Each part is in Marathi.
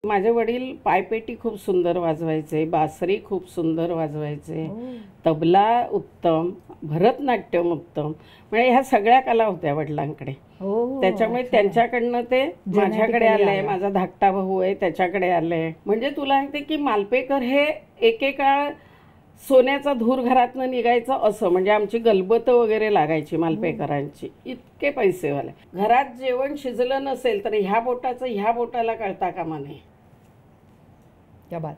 माझे वडील पायपेटी खूप सुंदर वाजवायचे, बासरी खूप सुंदर वाजवायचे, तबला उत्तम, भरतनाट्यम उत्तम, म्हणजे ह्या सगळ्या कला होत्या वडिलांकडे. त्याच्यामुळे त्यांच्याकडनं ते माझ्याकडे आलंय. माझा धाकटा भाऊ आहे त्याच्याकडे आलंय. म्हणजे तुला सांगते की मालपेकर हे एकेकाळ सोन्याचा धूर घरातनं निघायचं असं, म्हणजे आमची गलबत वगैरे लागायची मालपेकरांची, इतके पैसेवाले. घरात जेवण शिजलं नसेल तर ह्या बोटाचं ह्या बोटाला कळता कामा नये. क्या बात.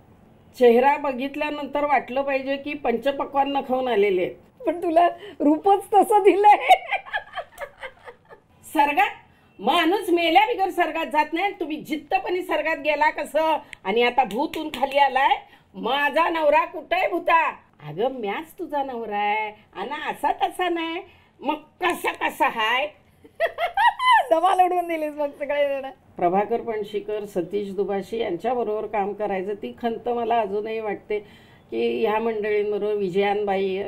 चेहरा बघितल्यानंतर वाटलं पाहिजे की पंचपक्वान्न खाऊन आलेले आहेत. पण तुला रूपच तसं दिलंय. सर्गात माणूस मेल्या बिगर सर्गात जात नाही. तुम्ही जित्तपणी सर्गात गेला कसं, आणि आता भूतून खाली आलाय. माझा नवरा कुठे भूता? अगं म्याच तुझा नवरा आहे, आणि असा तसा नाही, मग कसा कसा हाय. धमाल उडवून दिलीस मग सगळे जण. प्रभाकर पणशीकर, सतीश दुभाषी यांच्याबरोबर काम करायचं ती खंत मला अजूनही वाटते की ह्या मंडळींबरोबर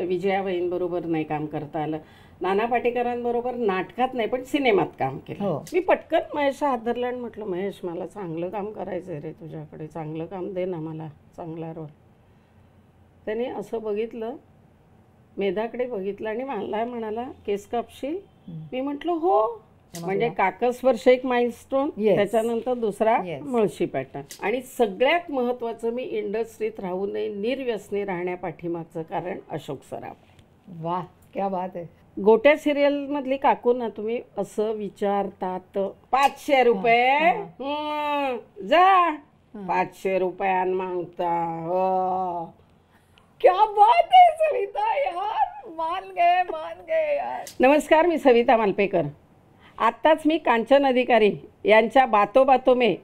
विजयाबाईंबरोबर नाही काम करता आलं. नाना पाटेकरांबरोबर नाटकात नाही पण सिनेमात काम केलं. मी पटकन महेश हात धरला आणि म्हटलं, महेश मला चांगलं काम करायचं रे, तुझ्याकडे चांगलं काम दे ना मला, चांगला रोल. त्याने असं बघितलं, मेधाकडे बघितलं आणि मला म्हणाला, केस कापशील? मी म्हटलं हो. म्हणजे काकस्पर्श एक माइलस्टोन, त्याच्यानंतर दुसरा मुळशी पॅटर्न. आणि सगळ्यात महत्त्वाचं, मी इंडस्ट्रीत राहूनही निर्व्यसनी राहण्यापाठीमागचं कारण अशोक सराफ. वाह, क्या बात आहे. गोट्या सिरियल मधली काकू ना तुम्ही असं विचारतात, 500 रुपये जा, 500 रुपयान मागता. हो, क्या बात आहे सविता यार, मान गए यार. नमस्कार, मी सविता मालपेकर. आत्ताच मी कांचन अधिकारी यांच्या बातो बातो मे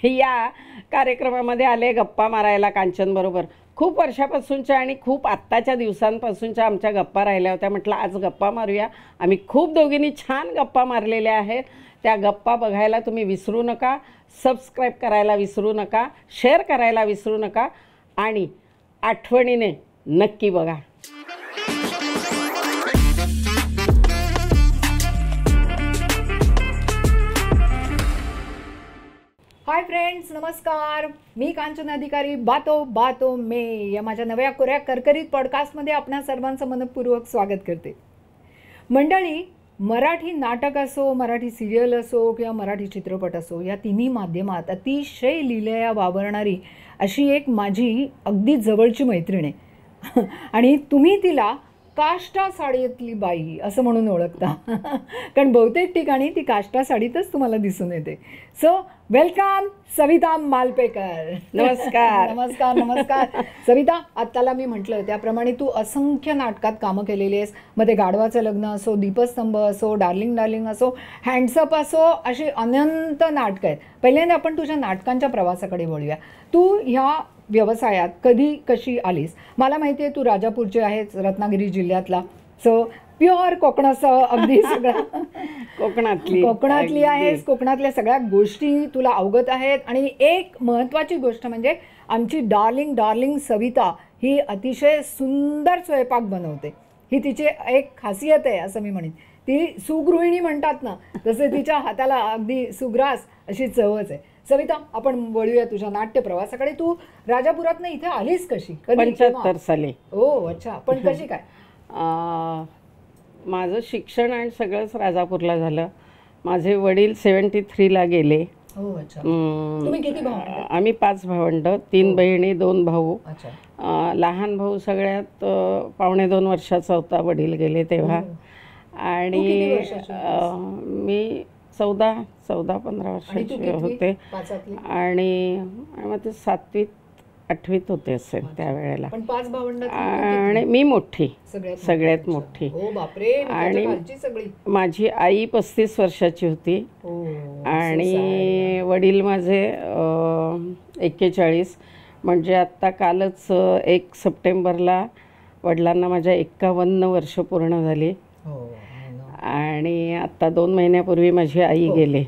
या कार्यक्रमामध्ये आले गप्पा मारायला कांचन बरोबर. खूप वर्षापासूनच्या आणि खूप आत्ताच्या दिवसांपासूनच्या आमच्या गप्पा राहिल्या होत्या. म्हटलं आज गप्पा मारूया. आम्ही खूप दोघींनी छान गप्पा मारलेल्या आहेत. त्या गप्पा बघायला तुम्ही विसरू नका, सबस्क्राईब करायला विसरू नका, शेअर करायला विसरू नका, आणि आठवणीने नक्की बघा. हाय फ्रेंड्स, नमस्कार. मी कांचन अधिकारी बातो बातो मे या माझ्या नव्या कोऱ्या करकरीत पॉडकास्टमध्ये आपणा सर्वांचं मनपूर्वक स्वागत करते. मंडळी, मराठी नाटक असो, मराठी सिरियल असो किंवा मराठी चित्रपट असो, या तिन्ही माध्यमात अतिशय लीलया वावरणारी अशी एक माझी अगदी जवळची मैत्रीण आहे. आणि तुम्ही तिला काष्टा साडीतली बाई असं म्हणून ओळखता. कारण बहुतेक ठिकाणी ती काष्टा साडीतच तुम्हाला दिसून येते. So welcome Savita Malpekar. नमस्कार. नमस्कार नमस्कार. सविता, आत्ताला मी म्हटलं त्याप्रमाणे तू असंख्य नाटकात कामं केलेली आहेस. मग ते गाढवाचं लग्न असो, दीपस्तंभ असो, डार्लिंग डार्लिंग असो, हँड्सअप असो, अशी अनंत नाटकं आहेत. पहिल्यांदा आपण तुझ्या नाटकांच्या प्रवासाकडे वळूया. तू ह्या व्यवसायात कधी कशी आलीस? मला माहिती आहे तू राजापूरची आहेस, रत्नागिरी जिल्ह्यातला. सो प्युअर कोकणाचं अगदी सगळं कोकणातली आहेस. कोकणातल्या सगळ्या गोष्टी तुला अवगत आहेत. आणि एक महत्त्वाची गोष्ट म्हणजे आमची डार्लिंग डार्लिंग सविता ही अतिशय सुंदर स्वयंपाक बनवते. ही तिची एक खासियत आहे असं मी म्हणेन. ती सुगृहिणी म्हणतात ना, तसे तिच्या हाताला अगदी सुग्रास अशी चवच आहे. सविता, आपण वळूया तुझ्या नाट्य प्रवासाकडे. तू राजापुरातनं इथे आलीस कशी? 75 साली. हो, अच्छा. पण कशी काय? माझं शिक्षण आणि सगळंच राजापूरला झालं. माझे वडील 73ला गेले. हो, अच्छा. तुम्ही किती भावंड? आम्ही 5 भावंड, 3 बहिणी, 2 भाऊ. लहान भाऊ सगळ्यात 2.5 वर्षाचा होता, वडील गेले तेव्हा. आणि मी 14-15 वर्षाचे होते. आणि मग ते 7वीत 8वीत होते असेल त्यावेळेला. आणि मी मोठी, सगळ्यात मोठी. आणि माझी आई 35 वर्षाची होती. आणि वडील माझे 41. म्हणजे आत्ता कालच 1 सप्टेंबरला वडिलांना माझ्या 51 वर्ष पूर्ण झाली. आणि आत्ता 2 महिन्यापूर्वी माझी आई गेली.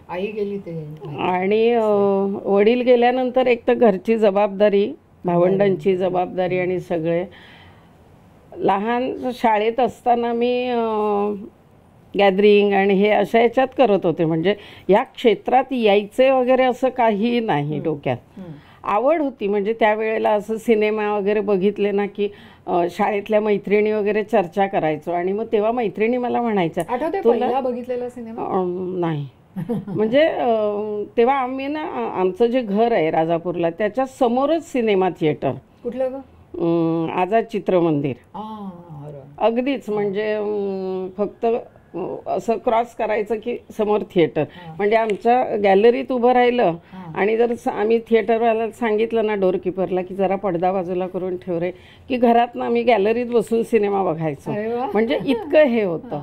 आणि वडील गेल्यानंतर एक तर घरची जबाबदारी, भावंडांची जबाबदारी, आणि सगळे. लहान शाळेत असताना मी गॅदरिंग आणि हे अशा ह्याच्यात करत होते. म्हणजे या क्षेत्रात यायचे वगैरे असं काही नाही डोक्यात. आवड होती. म्हणजे त्यावेळेला असं सिनेमा वगैरे बघितले ना की शाळेतल्या मैत्रिणी वगैरे चर्चा करायचो आणि मग तेव्हा मैत्रिणी मला म्हणायच्या आठवते पहिला बघितलेला सिनेमा? नाही. म्हणजे तेव्हा आम्ही ना आमचं जे घर आहे राजापूरला त्याच्या समोरच सिनेमा थिएटर. कुठलं ग? आझाद चित्रमंदिर. बरं. अगदीच म्हणजे फक्त असं क्रॉस करायचं की समोर थिएटर. म्हणजे आमच्या गॅलरीत उभं राहिलं आणि जर आम्ही थिएटरवाल्याला सांगितलं ना डोरकीपरला की जरा पडदा बाजूला करून ठेव रे, की घरात ना आम्ही गॅलरीत बसून सिनेमा बघायचो. अरे वा. म्हणजे इतकं हे होतं.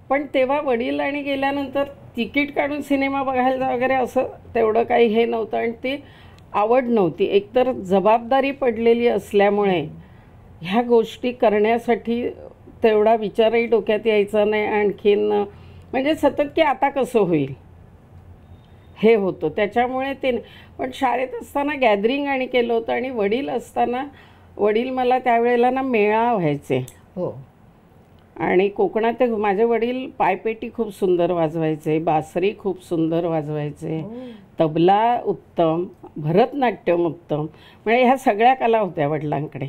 पण तेव्हा वडील आणि गेल्यानंतर तिकीट काढून सिनेमा बघायला वगैरे असं तेवढं काही हे नव्हतं आणि ती आवड नव्हती. एकतर जबाबदारी पडलेली असल्यामुळे ह्या गोष्टी करण्यासाठी तेवढा विचारही डोक्यात यायचा नाही. आणखीन म्हणजे सतत की आता कसं होईल हे होतं. त्याच्यामुळे ते पण शाळेत असताना गॅदरिंग आणि केलं होतं. आणि वडील असताना वडील मला त्यावेळेला ना मेळा व्हायचे. हो. आणि कोकणात माझे वडील पायपेटी खूप सुंदर वाजवायचे, बासरी खूप सुंदर वाजवायचे, तबला उत्तम, भरतनाट्यम उत्तम. म्हणजे ह्या सगळ्या कला होत्या वडिलांकडे.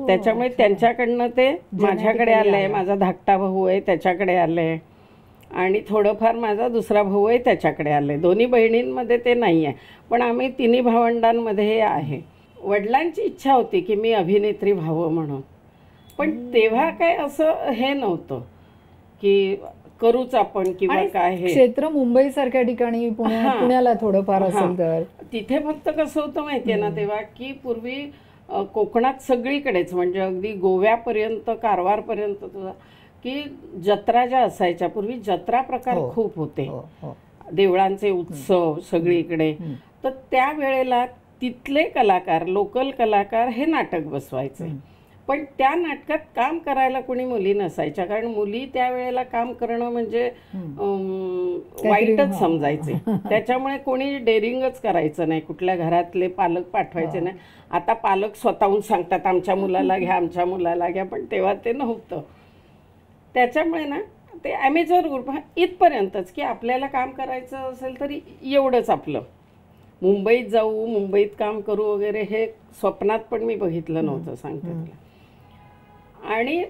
त्याच्यामुळे त्यांच्याकडनं ते माझ्याकडे आले. माझा धाकटा भाऊ आहे त्याच्याकडे आले आणि थोडंफार माझा दुसरा भाऊ आहे त्याच्याकडे आले. दोन्ही बहिणींमध्ये ते नाही आहे पण आम्ही तिन्ही भावंडांमध्ये हे आहे. वडिलांची इच्छा होती की मी अभिनेत्री व्हावं म्हणून. पण तेव्हा काय असं हे नव्हतं की करूच आपण किंवा काय. हे क्षेत्र मुंबई सारख्या ठिकाणी पुण्याला थोडंफार असेल तर तिथे फक्त कसं होतं माहितीये ना तेव्हा की पूर्वी कोकणात सगळीकडेच म्हणजे अगदी गोव्यापर्यंत कारवारपर्यंत तुझा की जत्रा ज्या असायच्या पूर्वी जत्रा प्रकार खूप होते. देवळांचे उत्सव सगळीकडे. तर त्यावेळेला तिथले कलाकार लोकल कलाकार हे नाटक बसवायचे. पण त्या नाटकात काम करायला कोणी मुली नसायच्या कारण मुली त्यावेळेला काम करणं म्हणजे वाईटच समजायचे. त्याच्यामुळे कोणी डेअरिंगच करायचं नाही. कुठल्या घरातले पालक पाठवायचे नाही. आता पालक स्वतःहून सांगतात आमच्या मुलाला घ्या आमच्या मुलाला घ्या. पण तेव्हा ते नव्हतं. त्याच्यामुळे ना ते ॲमेचर ग्रुप इथपर्यंतच की आपल्याला काम करायचं असेल तरी एवढंच आपलं. मुंबईत जाऊ मुंबईत काम करू वगैरे हे स्वप्नात पण मी बघितलं नव्हतं सांगते तुला. आणि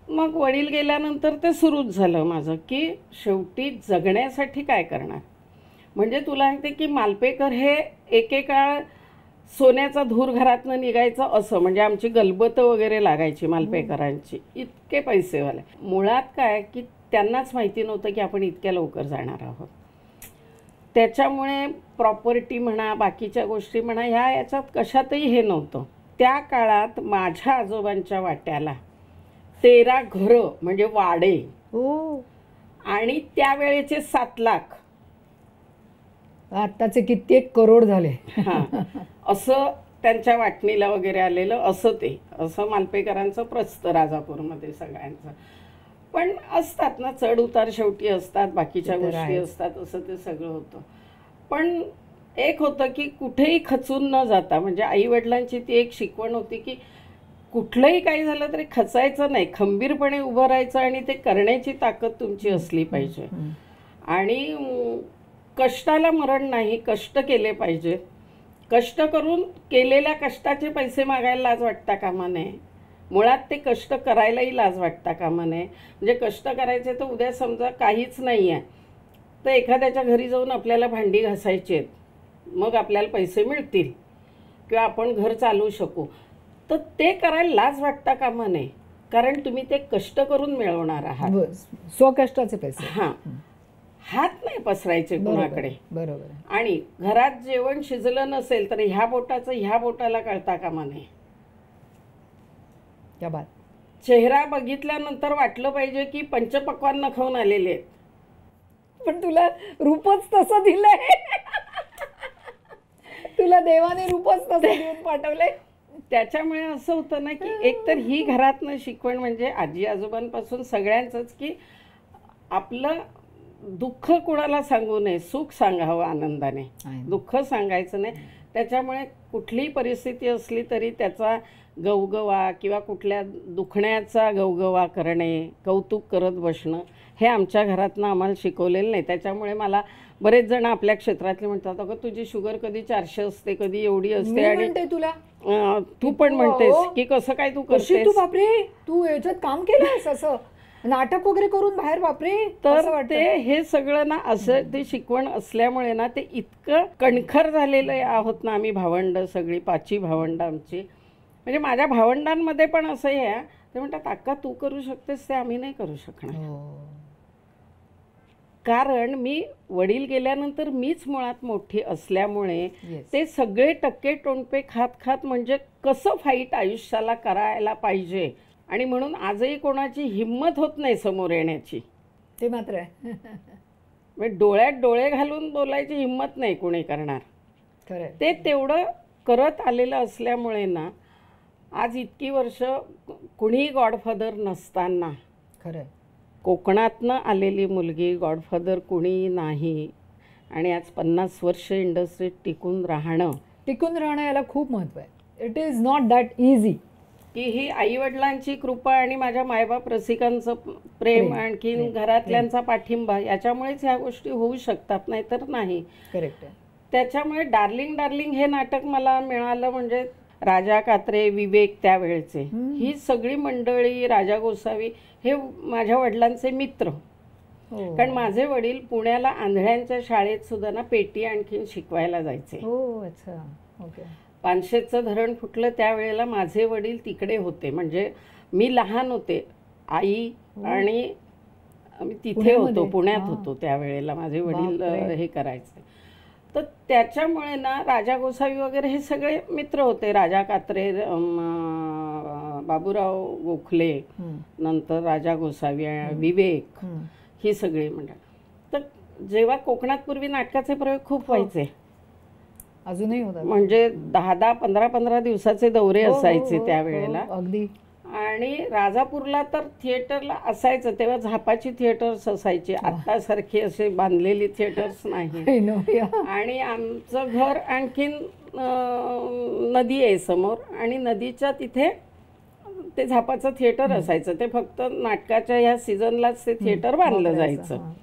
मग वडील गेल्यानंतर ते सुरूच झालं माझं की शेवटी जगण्यासाठी काय करणार. म्हणजे तुला सांगते की मालपेकर हे एकेकाळ सोन्याचा धूर घरातनं निघायचं असं म्हणजे आमची गलबतं वगैरे लागायची मालपेकरांची. इतके पैसेवाले. मुळात काय की त्यांनाच माहिती नव्हतं की आपण इतक्या लवकर जाणार आहोत. त्याच्यामुळे प्रॉपर्टी म्हणा बाकीच्या गोष्टी म्हणा ह्या याच्यात कशातही हे नव्हतं. त्या काळात माझ्या आजोबांच्या वाट्याला 13 घरं म्हणजे वाडे आणि त्यावेळेचे 7 लाख. आत्ताचे कित्येक करोड झाले. असं त्यांच्या वाटणीला वगैरे आलेलं असं ते असं मालपेकरांचं प्रस्त राजापूरमध्ये सगळ्यांचं. पण असतात ना चढ उतार शेवटी असतात बाकीच्या गोष्टी असतात असं ते सगळं होतं. पण एक होतं की कुठेही खचून न जाता म्हणजे आई वडिलांची ती एक शिकवण होती की कुठलंही काही झालं तरी खचायचं नाही. खंबीरपणे उभं राहायचं आणि ते करण्याची ताकद तुमची असली पाहिजे. आणि कष्टाला मरण नाही. कष्ट केले पाहिजे. कष्ट करून केलेल्या कष्टाचे पैसे मागायला लाज वाटता कामा नये. मुळात ते कष्ट करायलाही लाज वाटता कामा नये. म्हणजे कष्ट करायचे तर उद्या समजा काहीच नाही आहे तर एखाद्याच्या घरी जाऊन आपल्याला भांडी घासायची आहेत. मग आपल्याला पैसे मिळतील किंवा आपण घर चालवू शकू. तर ते करायला लाज वाटता कामा नये कारण तुम्ही ते कष्ट करून मिळवणार आहात. स्वकष्टाचे पैसे. हात नाही पसरायचे कोणाकडे. बरोबर. आणि घरात जेवण शिजलं नसेल तर ह्या बोटाचं ह्या बोटाला कळता कामा नये. क्या बात. चेहरा बघितल्यानंतर वाटलं पाहिजे की पंचपक्वान्न खाऊन आलेले आहेत. पण तुला रूपच तसं दिलंय. तुला देवाने रूपच तसं देऊन पाठवलंय. त्याच्यामुळे असं होतं ना की एकतर ही घरातनं शिकवण म्हणजे आजी आजोबांपासून सगळ्यांचंच की आपलं दुःख कोणाला सांगू नये. सुख सांगावं आनंदाने. दुःख सांगायचं नाही. त्याच्यामुळे कुठलीही परिस्थिती असली तरी त्याचा गवगवा किंवा कुठल्या दुखण्याचा गवगवा करणे कौतुक करत बसणं हे आमच्या घरातनं आम्हाला शिकवलेलं नाही. त्याच्यामुळे मला बरेच जण आपल्या क्षेत्रातले म्हणतात, अगं तुझी शुगर कधी 400 असते, कधी एवढी असते, मी आणि म्हणते तुला तू पण म्हणतेस अहो, की कसं काय तू कशी करतेस. तू बापरे तू याच्यात काम केलंयस असं नाटक वगैरे करून बाहेर बापरे असं तर वाटतं. ते हे सगळं ना असं ते शिकवण असल्यामुळे ना ते इतकं कणखर झालेलं आहोत ना आम्ही भावंड सगळी 5 भावंड आमची. म्हणजे माझ्या भावंडांमध्ये पण असं हे आहे, ते म्हणतात अक्का तू करू शकतेस ते आम्ही नाही करू शकणार. हो. कारण मी वडील गेल्यानंतर मीच मुळात मोठी असल्यामुळे Yes. ते सगळे टक्के टोणपे खात खात म्हणजे कसं फाईट आयुष्याला करायला पाहिजे, आणि म्हणून आजही कोणाची हिंमत होत नाही समोर येण्याची. ते मात्र आहे. म्हणजे डोळ्यात डोळे घालून बोलायची हिंमत नाही कोणी करणार. खरंय. ते तेवढं करत आलेलं असल्यामुळे ना आज इतकी वर्ष कुणीही गॉडफादर नसताना खरंय. कोकणातनं आलेली मुलगी, गॉडफादर कुणी नाही, आणि आज 50 वर्ष इंडस्ट्रीत टिकून राहणं, टिकून राहणं याला खूप महत्व आहे. It is not that easy. की ही आईवडिलांची कृपा आणि माझ्या मायबाप रसिकांचं प्रेम, आणखीन घरातल्यांचा पाठिंबा, याच्यामुळेच ह्या गोष्टी होऊ शकतात, नाहीतर नाही. करेक्ट आहे. त्याच्यामुळे डार्लिंग डार्लिंग हे नाटक मला मिळालं म्हणजे राजा कात्रे, विवेक त्यावेळेचे, ही सगळी मंडळी, राजा गोसावी हे माझ्या वडिलांचे मित्र. हो. कारण माझे वडील पुण्याला आंधळ्यांच्या शाळेत सुद्धा ना पेटी आणखीन शिकवायला जायचे. हो. अच्छा. ओके. पानशेतचं धरण फुटलं त्यावेळेला माझे वडील तिकडे होते. म्हणजे मी लहान होते, आई आणि आम्ही तिथे पुण्यामध्ये? होतो, पुण्यात हां. होतो त्यावेळेला माझे वडील बापरे. हे करायचे. तर त्याच्यामुळे ना राजा गोसावी वगैरे हे सगळे मित्र होते. राजा कात्रे, बाबूराव गोखले, नंतर राजा गोसावी, विवेक, ही सगळी मंडळ. तर जेव्हा कोकणात पूर्वी नाटकाचे प्रयोग खूप व्हायचे, अजूनही होतात. म्हणजे 10-10, 15-15 दिवसाचे दौरे हो, हो, असायचे हो, त्यावेळेला. हो, अगदी. आणि राजापूरला तर थिएटरला असायचं, तेव्हा झापाची थिएटर्स असायची, आत्तासारखी असे बांधलेली थिएटर्स नाही. I know, yeah. आणि आमचं घर आणखीन नदी आहे समोर, आणि नदीच्या तिथे ते झापाचं थिएटर असायचं. ते फक्त नाटकाच्या ह्या सीझनलाच ते थिएटर बांधलं जायचं. हां.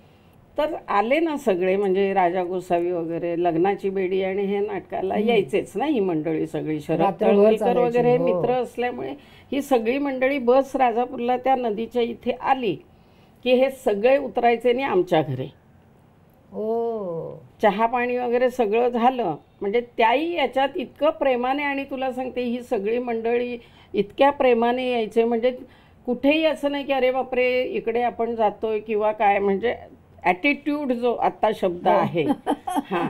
तर आले ना सगळे, म्हणजे राजा गोसावी वगैरे, लग्नाची बेडी, आणि हे नाटकाला यायचेच ना ही मंडळी सगळी. शरद रात्रभर तळवलकर चालायची, वगैरे हो. मित्र असल्यामुळे ही सगळी मंडळी बस राजापूरला त्या नदीच्या इथे आली की हे सगळे उतरायचे आणि आमच्या घरी ओ. चहा पाणी वगैरे सगळं झालं. म्हणजे त्याही याच्यात इतकं प्रेमाने, आणि तुला सांगते ही सगळी मंडळी इतक्या प्रेमाने यायचे, म्हणजे कुठेही असं नाही की अरे बापरे इकडे आपण जातोय किंवा काय. म्हणजे ॲटिट्यूड जो आत्ता शब्द आहे हां,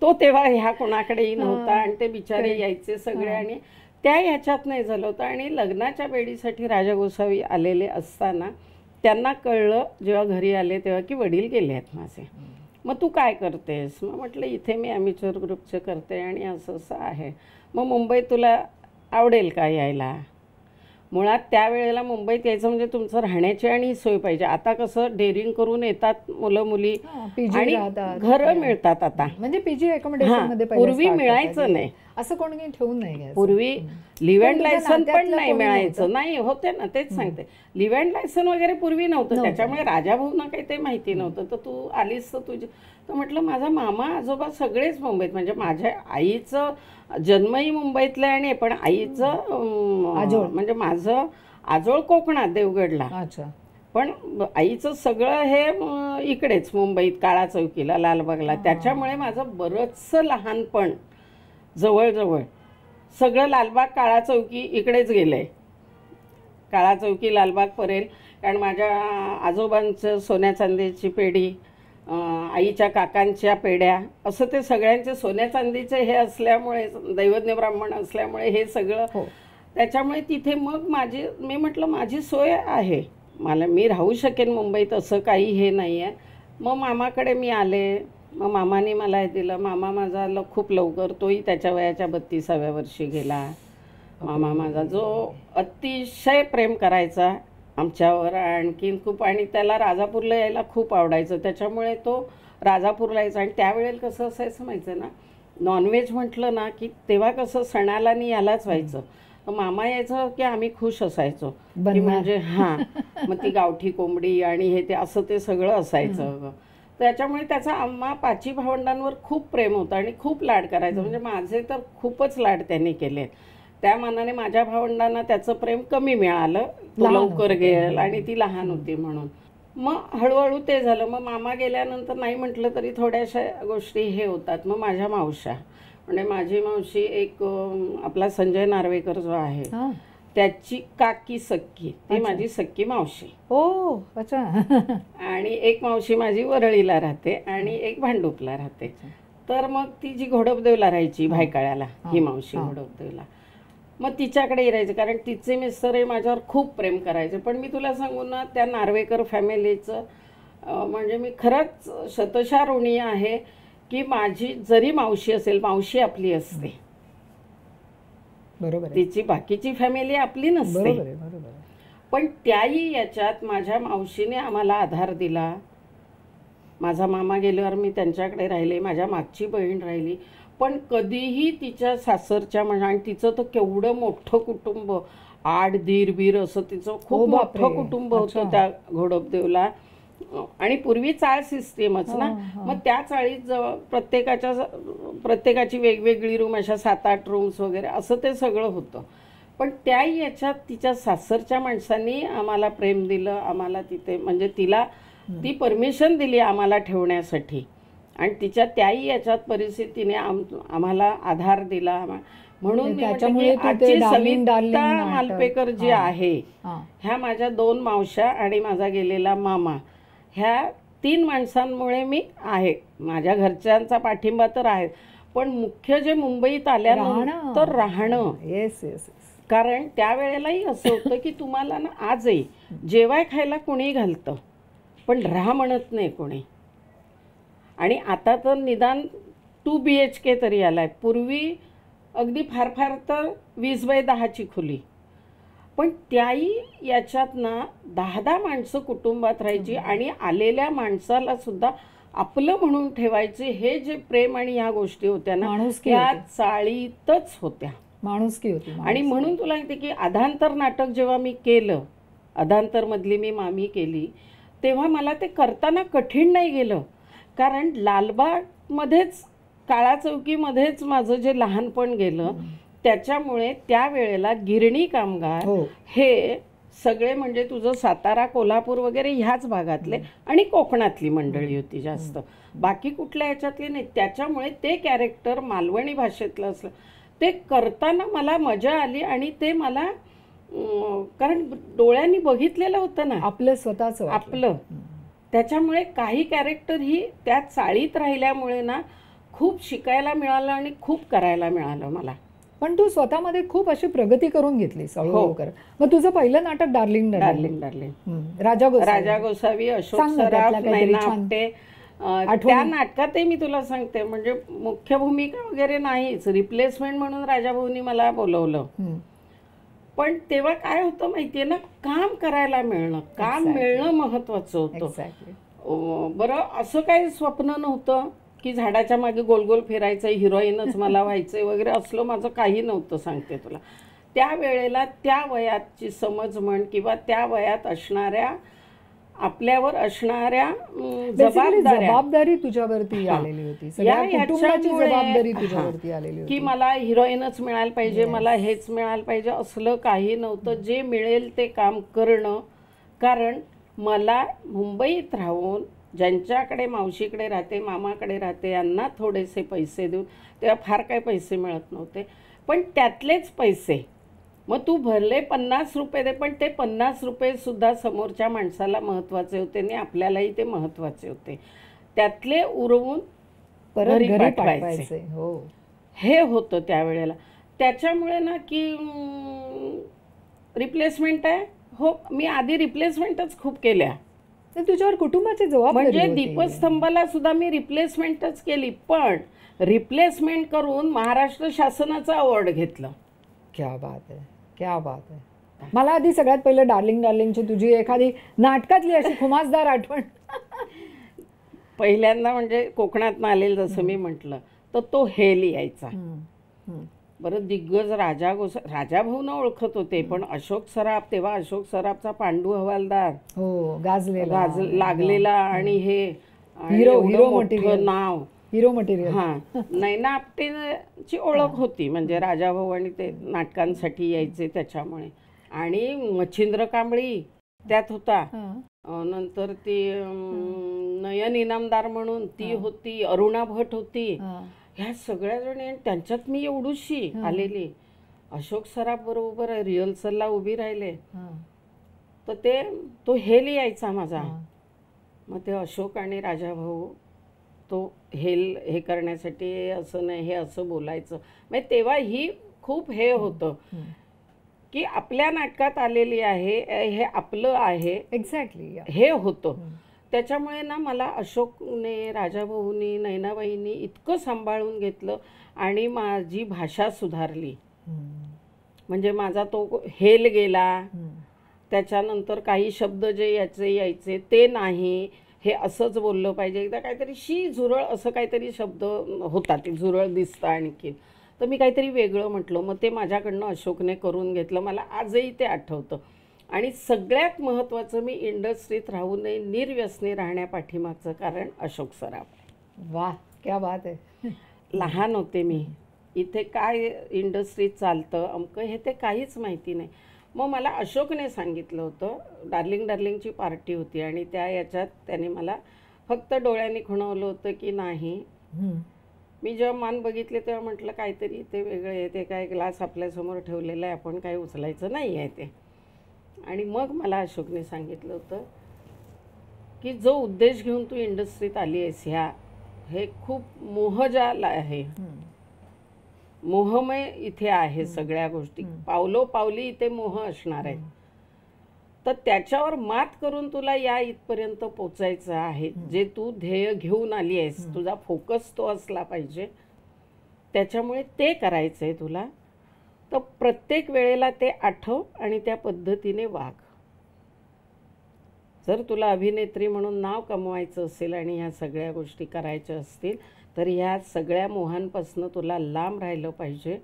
तो तेव्हा ह्या कोणाकडेही नव्हता. आणि ते बिचारे यायचे सगळे, आणि त्या ह्याच्यात नाही झालं होतं. आणि लग्नाच्या बेडीसाठी राजा गोसावी आलेले असताना त्यांना कळलं जेव्हा घरी आले तेव्हा की वडील गेले आहेत माझे. मग तू काय करतेस? मग म्हटलं इथे मी ॲमेच्युअर ग्रुपचं करते आणि असं असं आहे. मग मुंबईत तुला आवडेल का यायला? मुळात त्यावेळेला मुंबईत यायचं म्हणजे तुमचं राहण्याची आणि सोय पाहिजे. आता कसं डेअरिंग करून येतात मुलं मुली PG आणि राहतात. घरं मिळतात आता. म्हणजे पीजी अकोमोडेशन मध्ये पहिलं पूर्वी start मिळायचं करतात. नाही. असं कोणी ठेवून नाही घ्यायचं. पूर्वी लिव्ह अँड तुझ्या लायसन पण नात्यातलं नाही कोणी मिळायचं. नव्हतं? नाही होते ना, तेच सांगते. लिव्ह अँड लायसन वगैरे पूर्वी नव्हतं. त्याच्यामुळे राजाभाऊंना काही ते माहिती नव्हतं. तर तू आलीस तर तुझी, तर म्हटलं माझा मामा आजोबा सगळेच मुंबईत. म्हणजे माझ्या आईचं जन्मही मुंबईतलं आहे, आणि पण आईचं आजोळ. म्हणजे माझं आजोळ कोकणात देवगडला, अच्छा. पण आईचं सगळं हे इकडेच मुंबईत काळा चौकीला, लालबागला. त्याच्यामुळे माझं बरंचसं लहानपण जवळजवळ सगळं लालबाग काळा चौकी इकडेच गेलं आहे. काळा चौकी, लालबाग परेल. कारण माझ्या आजोबांचं सोन्या चांदीची पेढी, आईच्या काकांच्या पेढ्या, असं ते सगळ्यांचे सोन्या चांदीचे हे असल्यामुळे, दैवज्ञ ब्राह्मण असल्यामुळे हे सगळं. हो. त्याच्यामुळे तिथे मग मी म्हटलं माझी सोय आहे, मी राहू शकेन मुंबईत, असं काही हे नाही आहे. मग मामाकडे मी आले. मग मामाने मला हे दिलं. मामा माझा खूप लवकर, तोही त्याच्या वयाच्या 32व्या वर्षी गेला. मामा माझा जो अतिशय प्रेम करायचा आमच्यावर आणखीन खूप, आणि त्याला राजापूरला यायला खूप आवडायचं. त्याच्यामुळे तो राजापूरला यायचा. आणि त्यावेळेला कसं असायचं माहिती आहे ना, नॉनव्हेज म्हटलं ना की तेव्हा कसं सणाला यालाच व्हायचं. मामा यायचं की आम्ही खुश असायचो की बनणार. म्हणजे हां, मग ती गावठी कोंबडी आणि हे ते असं ते सगळं असायचं. त्याच्यामुळे त्याचा आम्हा 5 भावंडांवर खूप प्रेम होतं आणि खूप लाड करायचं. म्हणजे माझे तर खूपच लाड त्यांनी केले. त्या मानाने माझ्या भावंडांना त्याचं प्रेम कमी मिळालं, तो लहान लवकर होते ते. गेल आणि ती लहान होती म्हणून. मग हळूहळू ते झालं. मग मामा गेल्यानंतर नाही म्हटलं तरी थोड्याशा गोष्टी हे होतात. मग माझ्या मावश्या, म्हणजे माझी मावशी एक आपला संजय नार्वेकर जो आहे हां. त्याची काकी सक्की, ती माझी सक्की मावशी. ओ अच्छा. आणि एक मावशी माझी वरळीला राहते आणि एक भांडुपला राहते. तर मग ती जी घोडपदेवला राहायची भायकाळ्याला, ही मावशी घोडपदेवला, मग तिच्याकडे राहायचे कारण तिचे मिस्टर हे माझ्यावर खूप प्रेम करायचे. पण मी तुला सांगू ना, त्या नार्वेकर फॅमिलीचं म्हणजे मी खरंच शतशः ऋणी आहे की माझी जरी मावशी असेल, मावशी आपली असते, बरोबर आहे, तिची बाकीची फॅमिली आपली नसते. बरोबर आहे, बरोबर आहे. पण त्याही याच्यात माझ्या मावशीने आम्हाला आधार दिला. माझा मामा गेल्यावर मी त्यांच्याकडे राहिले, माझ्या मागची बहीण राहिली. पण कधीही तिच्या सासरच्या म्हणजे, आणि तिचं तर केवढं मोठं कुटुंब, 8 दीर बीर असं तिचं खूप बापरे. मोठं कुटुंब होतं अच्छा. त्या घोडपदेवला. आणि पूर्वी चाळ सिस्टीमच ना, मग त्या चाळीत जवळ प्रत्येकाची वेगवेगळी रूम, अशा 7-8 रूम्स वगैरे असं ते सगळं होतं. पण त्या याच्यात तिच्या सासरच्या माणसांनी आम्हाला प्रेम दिलं. आम्हाला तिथे म्हणजे तिला ती परमिशन दिली आम्हाला ठेवण्यासाठी. आणि तिच्या त्याही याच्यात परिस्थितीने आम्हाला आधार दिला. म्हणून मी त्याच्यामुळे म्हणते की तू ते आजची डार्लिंग डार्लिंग सविता नाटक. मालपेकर जी हां. आहे, हां. ह्या माझ्या 2 मावश्या आणि माझा गेलेला मामा, ह्या 3 माणसांमुळे मी आहे. माझ्या घरच्यांचा पाठिंबा तर आहे, पण मुख्य जे मुंबईत आल्यानंतर राहणं. Yes yes yes. कारण त्यावेळेलाही असं होतं की तुम्हाला ना आजही जेवाय खायला कोणी घालतं, पण राहा म्हणत नाही कोणी. आणि आता तर निदान 2 BHK तरी आलाय. पूर्वी अगदी फार फार तर 20x10ची खोली. पण त्याही याच्यात ना 10-10 माणसं कुटुंबात राहायची आणि आलेल्या माणसाला सुद्धा आपलं म्हणून ठेवायचे. हे जे प्रेम आणि ह्या गोष्टी होत्या ना, माणुसकी त्या होती. चाळीतच होत्या. माणुसकी होती, आणि माणुसकी. म्हणून तुला सांगते की अधांतर नाटक जेव्हा मी केलं, अधांतरमधली मी मामी केली, तेव्हा मला ते करताना कठीण नाही गेलं. कारण लालबागमध्येच, काळा चौकीमध्येच माझं जे लहानपण गेलं, त्याच्यामुळे त्यावेळेला गिरणी कामगार हो. हे सगळे म्हणजे तुझं सातारा, कोल्हापूर वगैरे ह्याच भागातले आणि कोकणातली मंडळी होती जास्त, बाकी कुठल्या ह्याच्यातली नाही. त्याच्यामुळे ते कॅरेक्टर मालवणी भाषेतलं असलं, ते करताना मला मजा आली. आणि ते मला कारण डोळ्यांनी बघितलेलं होतं ना आपलं स्वतःच आपलं, त्याच्यामुळे काही कॅरेक्टर ही त्या चाळीत राहिल्यामुळे ना खूप शिकायला मिळालं आणि खूप करायला मिळालं मला. पण तू स्वतःमध्ये खूप अशी प्रगती करून घेतलीस हळूहळू हो. कर. मग तुझं पहिलं नाटक डार्लिंग डार्लिंग. डार्लिंग राजा गोसावी. राजा गोसावी, अशोक सांग ना सराफ, त्यातला काहीतरी नैना छान आपटे. आठवणी. त्या नाटकातही मी तुला सांगते, म्हणजे मुख्य भूमिका वगैरे नाहीच, रिप्लेसमेंट म्हणून राजाभाऊनी मला बोलवलं. पण तेव्हा काय होतं माहितीये ना, काम करायला मिळणं, काम मिळणं महत्वाचं होतं. एक्झॅक्टली. बरं, असं काही स्वप्न नव्हतं की झाडाच्या मागे गोल गोल फिरायचं, हिरोईनच मला व्हायचंय वगैरे, असलं माझं काही नव्हतं. सांगते तुला, त्या वेळेला त्या वयाची समज म्हण किंवा त्या वयात असणाऱ्या आपल्यावर असणाऱ्या जबाबदारी तुझ्यावरती आलेली होती, सगळ्या कुटुंबाची जबाबदारी तुझ्यावरती आलेली की होती. मला हिरोईनच मिळायला पाहिजे, मला हेच मिळायला पाहिजे, असलं काही नव्हतं. जे मिळेल ते काम करणं. कारण मला मुंबईत राहून ज्यांच्याकडे मावशीकडे राहते, मामाकडे राहते, यांना थोडेसे पैसे देऊन, तेव्हा फार काही पैसे मिळत नव्हते, पण त्यातलेच पैसे मग तू भरले 50 रुपये दे, पण ते 50 रुपये सुद्धा समोरच्या माणसाला महत्त्वाचे होते आणि आपल्यालाही ते महत्त्वाचे होते. त्यातले उरवून परत घरी घरी पाठवायचे. पाठवायचे. हो. हे होतं त्यावेळेला. त्याच्यामुळे ना की रिप्लेसमेंट आहे. हो, मी आधी रिप्लेसमेंटच खूप केल्या. तर तुझ्यावर कुटुंबाची जबाबदारी म्हणजे होती. दीपस्तंभाला सुद्धा मी रिप्लेसमेंटच केली, पण रिप्लेसमेंट करून महाराष्ट्र शासनाचं अवॉर्ड घेतलं. क्या बात आहे, क्या बात आहे. मला आधी सगळ्यात पहिलं डार्लिंग डार्लिंगची तुझी एखादी नाटकातली अशी खुमासदार आठवण. पहिल्यांदा म्हणजे कोकणात आलेलं, जसं मी म्हटलं, तर तो हे लिहायचा. बरं दिग्गज राजा भाऊन ओळखत होते, पण अशोक सराफ, तेव्हा अशोक सराफचा पांडू हवालदार हो, गाजलेला लागलेला आणि हे आणि हिरो एवढं मोठं मटेरियल, नाव. Hero material. हा, नैना आपटेची ओळख होती, म्हणजे राजाभाऊ आणि ते नाटकांसाठी यायचे त्याच्यामुळे. आणि मच्छिंद्र कांबळी त्यात होता. नंतर ती नयन इनामदार म्हणून ती होती, अरुणा भट होती. ह्या सगळ्या जणी, त्यांच्यात मी एवढीशी आलेली. अशोक सराफ बरोबर रिहर्सलला उभी राहिले तर तो हेल यायचा माझा. मग ते अशोक आणि राजाभाऊ तो हे करण्यासाठी असं नाही, हे असं बोलायचं. म्हणजे तेव्हा ही खूप हे होतं की आपल्या नाटकात आलेली आहे, हे आपलं आहे. एक्झॅक्टली हे होतं. त्याच्यामुळे ना मला अशोकने, राजाभाऊनी, नैनाबाईंनी इतकं सांभाळून घेतलं आणि माझी भाषा सुधारली. म्हणजे माझा तो हेल गेला. त्याच्यानंतर काही शब्द जे यायचे ते नाही, हे असंच बोललं पाहिजे. एकदा काहीतरी झुरळ असं काहीतरी शब्द होता, ते झुरळ दिसतं आणखी, तर मी काहीतरी वेगळं म्हटलं. मग ते माझ्याकडनं अशोकने करून घेतलं. मला आजही ते आठवतं. आणि सगळ्यात महत्त्वाचं, मी इंडस्ट्रीत राहू नये, निर्व्यसनी राहण्यापाठीमागचं कारण अशोक सराफ. वाह, क्या बात आहे. लहान होते मी, इथे काय इंडस्ट्रीत चालतं अमकं हे ते काहीच माहिती नाही. मग मला अशोकने सांगितलं होतं, डार्लिंगची पार्टी होती आणि याच्यात त्याने मला फक्त डोळ्यांनी खुणवलं होतं की नाही. मी जेव्हा मान बघितले तेव्हा म्हटलं काहीतरी ते वेगळं आहे, ते काय ग्लास आपल्यासमोर ठेवलेला आहे, आपण काही उचलायचं नाही आहे ते. आणि मग मला अशोकने सांगितलं होतं की जो उद्देश घेऊन तू इंडस्ट्रीत आली आहेस, हे खूप मोहजाल आहे, मोहमय इथे आहे सगळ्या गोष्टी, पावलोपावली इथे मोह असणार आहे. तर त्याच्यावर मात करून तुला इथपर्यंत पोचायचं आहे. जे तू ध्येय घेऊन आली आहेस, तुझा फोकस तो असला पाहिजे. त्याच्यामुळे ते करायचं आहे तुला. तर प्रत्येक वेळेला ते आठव आणि त्या पद्धतीने वाग. जर तुला अभिनेत्री म्हणून नाव कमवायचं असेल आणि ह्या सगळ्या गोष्टी करायच्या असतील तर ह्या सगळ्या मोहांपासून तुला लांब राहिलं पाहिजे,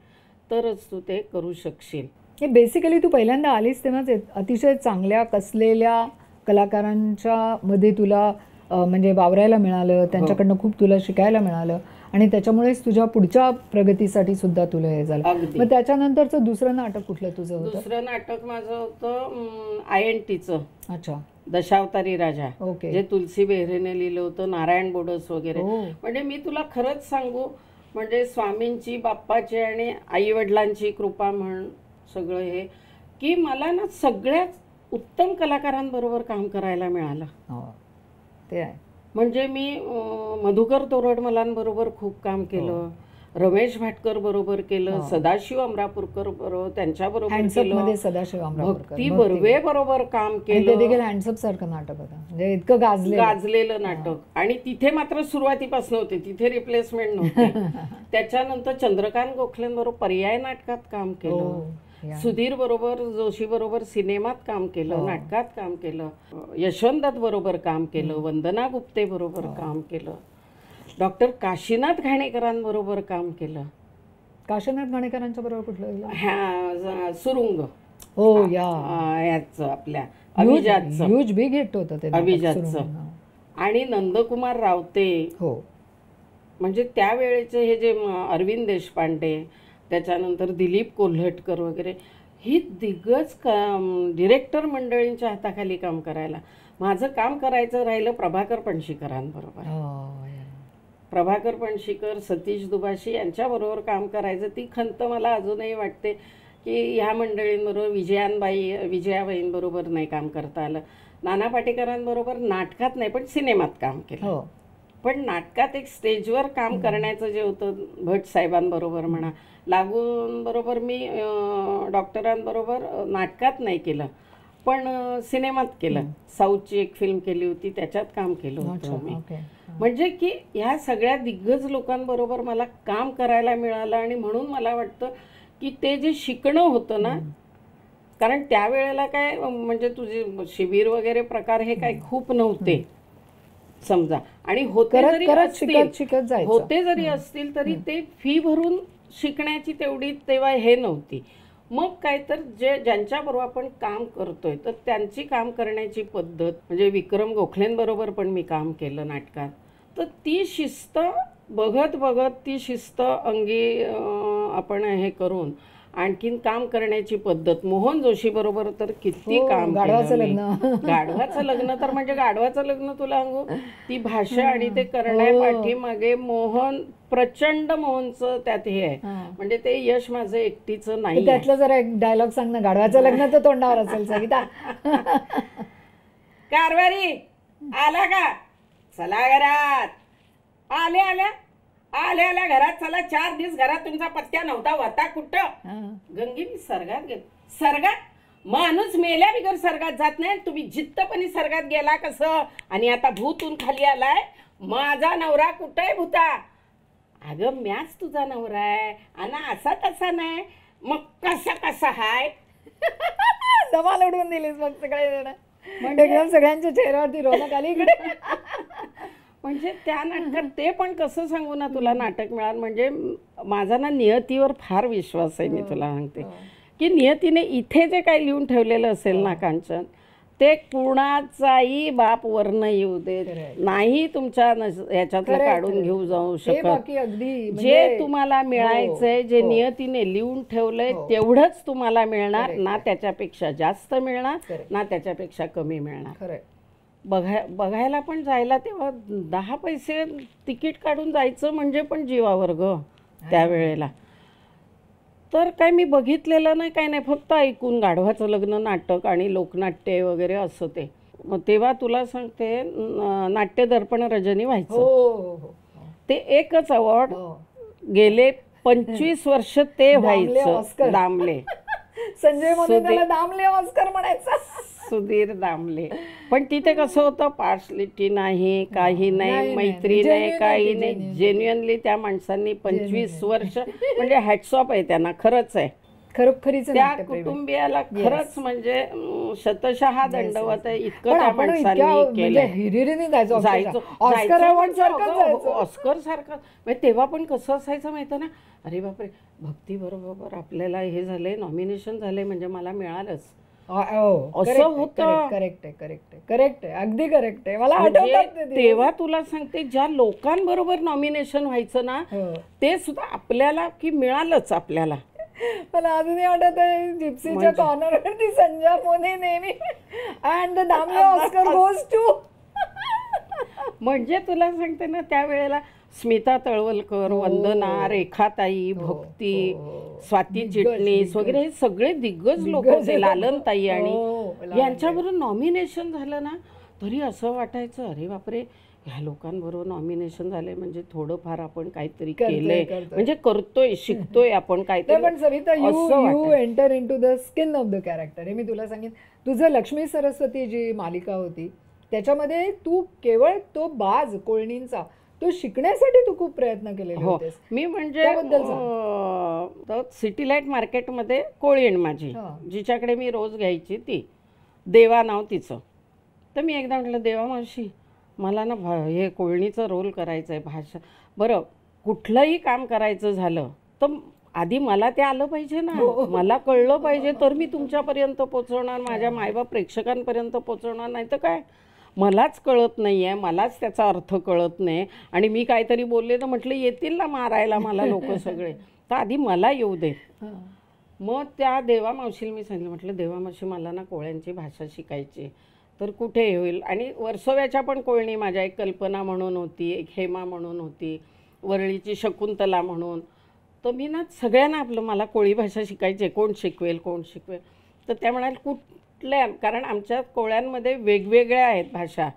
तरच तू ते करू शकशील. हे बेसिकली तू पहिल्यांदा आलीस तेव्हाच अतिशय चांगल्या कसलेल्या कलाकारांच्या मध्ये तुला म्हणजे वावरायला मिळालं, त्यांच्याकडनं खूप तुला शिकायला मिळालं आणि त्याच्यामुळेच तुझ्या पुढच्या प्रगतीसाठी सुद्धा तुला हे झालं. मग त्याच्यानंतरचं दुसरं नाटक कुठलं तुझं होतं? दुसरं नाटक माझं होतं INTचं. अच्छा. दशावतारी राजा. ओके. जे तुलसी बेहरेने लिहिलं होतं, नारायण बोडस वगैरे. म्हणजे मी तुला खरंच सांगू, म्हणजे स्वामींची, बाप्पाची आणि आई वडिलांची कृपा म्हण सगळं हे, की मला ना सगळ्यात उत्तम कलाकारांबरोबर काम करायला मिळालं. ते आहे. म्हणजे मी मधुकर तोरडमलांबरोबर खूप काम केलं, रमेश भाटकर बरोबर केलं, सदाशिव अमरापूरकर बरोबर त्यांच्याबरोबर केलं, सदाशिव भक्ती बर्वे बरोबर काम केलं. देखील हँडसअप सारखं नाटक होतं, म्हणजे इतकं गाजलेलं नाटक. आणि तिथे मात्र सुरुवातीपासून होते, तिथे रिप्लेसमेंट नव्हते. त्याच्यानंतर चंद्रकांत गोखलेंबरोबर पर्याय नाटकात काम केलं, सुधीर बरोबर, जोशी बरोबर सिनेमात काम केलं, नाटकात काम केलं, यशवंत दत्त बरोबर काम केलं, वंदना गुप्ते बरोबर काम केलं, डॉक्टर काशीनाथ घाणेकरांबरोबर काम केलं. काशीनाथ घाणेकरांच्या बरोबर कुठलं? सुरुंग. हो, याचं आपल्या अभिजातचं ह्यूज बिग हिट होतं ते अभिजातचं. आणि नंदकुमार रावते. हो, म्हणजे त्यावेळेचे हे जे अरविंद देशपांडे, त्याच्यानंतर दिलीप कोल्हटकर वगैरे, ही दिग्गज डिरेक्टर मंडळींच्या हाताखाली काम करायला. माझं काम करायचं राहिलं प्रभाकर पणशीकरांबरोबर. प्रभाकर पणशीकर, सतीश दुभाषी यांच्याबरोबर काम करायचं. ती खंत मला अजूनही वाटते की ह्या मंडळींबरोबर विजयाबाईंबरोबर नाही काम करता आलं. नाना पाटेकरांबरोबर नाटकात नाही पण सिनेमात काम केलं. पण नाटकात एक स्टेजवर काम करण्याचं जे होतं, भट साहेबांबरोबर म्हणा, लागून बरोबर मी डॉक्टरांबरोबर नाटकात नाही केलं पण सिनेमात केलं. साऊथची एक फिल्म केली होती, त्याच्यात काम केलं होतं मी. म्हणजे की ह्या सगळ्या दिग्गज लोकांबरोबर मला काम करायला मिळालं. आणि म्हणून मला वाटतं की ते जे शिकणं होतं ना, कारण त्यावेळेला काय म्हणजे तुझे शिबिर वगैरे प्रकार हे काय खूप नव्हते समजा, आणि होते जरी असतील तरी ते फी भरून शिकण्याची तेवढी तेव्हा हे नव्हती. मग काय तर ज्यांच्याबरोबर आपण काम करतोय तर त्यांची काम करण्याची पद्धत, म्हणजे विक्रम गोखलेंबरोबर पण मी काम केलं नाटकात, तर ती शिस्त बघत बघत ती शिस्त अंगी आपण हे करून आणखीन काम करण्याची पद्धत. मोहन जोशी बरोबर तर किती हो, काम गाढवाचं केलं मी. लग्न. गाढवाचं लग्न तर म्हणजे गाढवाचं लग्न तुला सांगू, ती भाषा आणि ते करण्यापाठीमागे प्रचंड मोहनचं त्यात हे आहे. म्हणजे ते यश माझं एकटीचं नाही. त्यातलं जरा एक डायलॉग सांग ना, गाढवाचं लग्न तर तोंडावर असेल सविता. कारभारी आला का? चला घरात. आल्या घरात चला. 4 दिवस घरात तुमचा पत्त्या नव्हता, होता कुठं? गंगेनी सर्गात गेल. सर्गात माणूस मेल्या बिगर सर्गात जात नाही. तुम्ही जित्तपणी सर्गात गेला कसं? आणि आता भूतून खाली आलाय. माझा नवरा कुठे भूता? अगं म्याच तुझा नवरा आहे. आणि असा तसा नाही. मग कसा हाय? धमाल उडवून दिलीस मग सगळे जण. एकदम सगळ्यांच्या चेहऱ्यावरती रोनक आली इकडे. म्हणजे त्या नाटकात ते पण कसं सांगू ना तुला, नाटक मिळालं म्हणजे माझा ना नियतीवर फार विश्वास आहे. मी तुला सांगते की नियतीने इथे जे काही लिहून ठेवलेलं असेल ना कांचन, ते कुणाचाही बाप वर्ण येऊ दे नाही तुमच्या ह्याच्यातलं काढून घेऊ जाऊ शकत. जे तुम्हाला मिळायचंय, जे नियतीने लिहून ठेवलंय तेवढंच तुम्हाला मिळणार. ना त्याच्यापेक्षा जास्त मिळणार, ना त्याच्यापेक्षा कमी मिळणार. बघायला पण जायला तेव्हा 10 पैसे तिकीट काढून जायचं म्हणजे पण जीवावर ग त्यावेळेला. तर काय मी बघितलेलं नाही, काय नाही, फक्त ऐकून. गाढवाचं लग्न नाटक आणि लोकनाट्य वगैरे असं ते. मग तेव्हा तुला सांगते नाट्य दर्पण रजनी व्हायचं. ते एकच अवॉर्ड गेले 25 वर्ष ते व्हायचं. दामले संजय म्हणून त्याला दामले ऑस्कर म्हणायचा. सुधीर दामले. पण तिथे कसं होतं, पार्शलिटी नाही, काही नाही, मैत्री नाही, काही नाही. जेन्युअनली त्या माणसांनी 25 वर्ष म्हणजे हॅट्स ऑफ आहे त्यांना. खरंच आहे. खरोखरीच त्या कुटुंबियाला खरंच म्हणजे शतशः दंडवत आहे. इतकं त्या माणसांनी केलं. ऑस्कर सारखं. तेव्हा पण कसं असायचं माहिती ना, अरे बापरे भक्ती बरोबर आपल्याला हे झालंय, नॉमिनेशन झालंय म्हणजे मला मिळालंच असं होतं. करेक्ट आहे, अगदी करेक्ट आहे. मला आठवतं तेव्हा तुला सांगते ज्या लोकांबरोबर नॉमिनेशन व्हायचं ना, ते सुद्धा आपल्याला की मिळालंच आपल्याला. मला अजूनही आठवत आहे जिप्सीच्या कॉर्नरवरती संजय मोने नेहमी and the Damle Oscar goes to. म्हणजे तुला सांगते ना त्यावेळेला स्मिता तळवलकर, वंदना, रेखाताई, भक्ती, स्वाती चिटणीस वगैरे हे सगळे दिग्गज लोक होते. लालनताई आणि यांच्याबरोबर नॉमिनेशन झालं ना तरी असं वाटायचं अरे बापरे ह्या लोकांबरोबर नॉमिनेशन झाले म्हणजे थोडंफार आपण काहीतरी केलंय, म्हणजे करतोय, शिकतोय आपण काहीतरी. पण Savita, you enter into the skin of the character. हे मी तुला सांगेन, तुझं लक्ष्मी सरस्वती जी मालिका होती त्याच्यामध्ये तू केवळ तो बाज कोळणींचा तो शिकण्यासाठी तू खूप प्रयत्न केलेले होतेस. मी म्हणजे सिटी लाईट मार्केटमध्ये कोळीण माझी जिच्याकडे मी रोज घ्यायची, ती देवा नाव तिचं. तर मी एकदा म्हटलं देवा मावशी मला ना हे कोळणीचं रोल करायचं आहे, भाषा. बरं कुठलंही काम करायचं झालं तर आधी मला ते आलं पाहिजे ना, मला कळलं पाहिजे तर मी तुमच्यापर्यंत पोचवणार, माझ्या मायबाप प्रेक्षकांपर्यंत पोचवणार. नाही तर काय, मलाच कळत नाही आहे, मलाच त्याचा अर्थ कळत नाही आणि मी काहीतरी बोलले तर म्हटलं येतील ना मारायला मला लोक सगळे, तर आधी मला येऊ दे. मग त्या देवा मावशीला मी सांगितलं, म्हटलं देवा मावशी मला ना कोळ्यांची भाषा शिकायची, तर कुठे होईल. आणि वर्सोव्याच्या पण कोळणी माझ्या, एक कल्पना म्हणून होती, एक हेमा म्हणून होती, वरळीची शकुंतला म्हणून. तर मी ना सगळ्यांना आपलं मला कोळी भाषा शिकायची, कोण शिकवेल कोण शिकवेल. तर त्या म्हणाल कुठल्या, कारण आमच्या कोळ्यांमध्ये वेगवेगळ्या आहेत भाषा.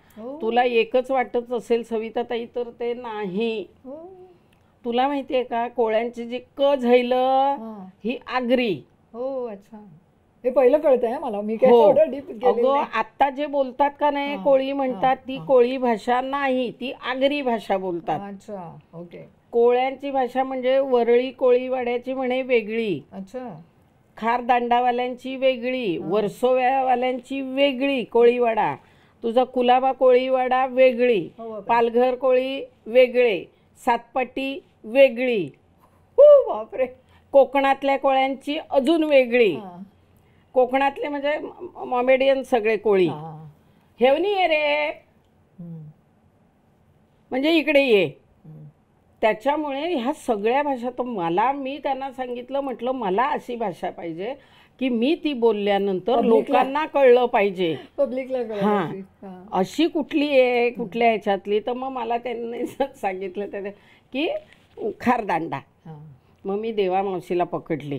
तुला एकच वाटत असेल सविताताई, तर ते नाही. तुला माहिती आहे का, कोळ्यांची जी क झैलं ही आगरी. हो अच्छा, हे पहिलं कळतंय मला. मी काय एवढं डीप गेलेलं नाही. आता जे बोलतात का नाही कोळी म्हणतात, ती कोळी भाषा नाही, ती आगरी भाषा बोलतात. अच्छा ओके. कोळ्यांची भाषा म्हणजे वरळी कोळीवाड्याची म्हणे वेगळी, अच्छा, खार दांडावाल्यांची वेगळी, वर्सोव्यावाल्यांची वेगळी कोळीवाडा, तुझा कुलाबा कोळीवाडा वेगळी, पालघर कोळी वेगळे, सातपाटी वेगळी, बापरे. कोकणातल्या कोळ्यांची अजून वेगळी. हा. कोकणातले म्हणजे मॉमेडियन सगळे कोळी. हा. हेवनी ये रे, हम्म. म्हणजे इकडे ये. हम्म. त्याच्यामुळे ह्या सगळ्या भाषा, तर मी त्यांना सांगितलं, म्हटलं मला अशी भाषा पाहिजे की मी ती बोलल्यानंतर लोकांना कळलं पाहिजे. पब्लिकला हां, कळायची. हा. अशी कुठली आहे कुठल्या ह्याच्यातली. तर मग मला त्यांनी सांगितलं त्या की खारदांडा. हा. मग मी देवा मावशीला पकडली,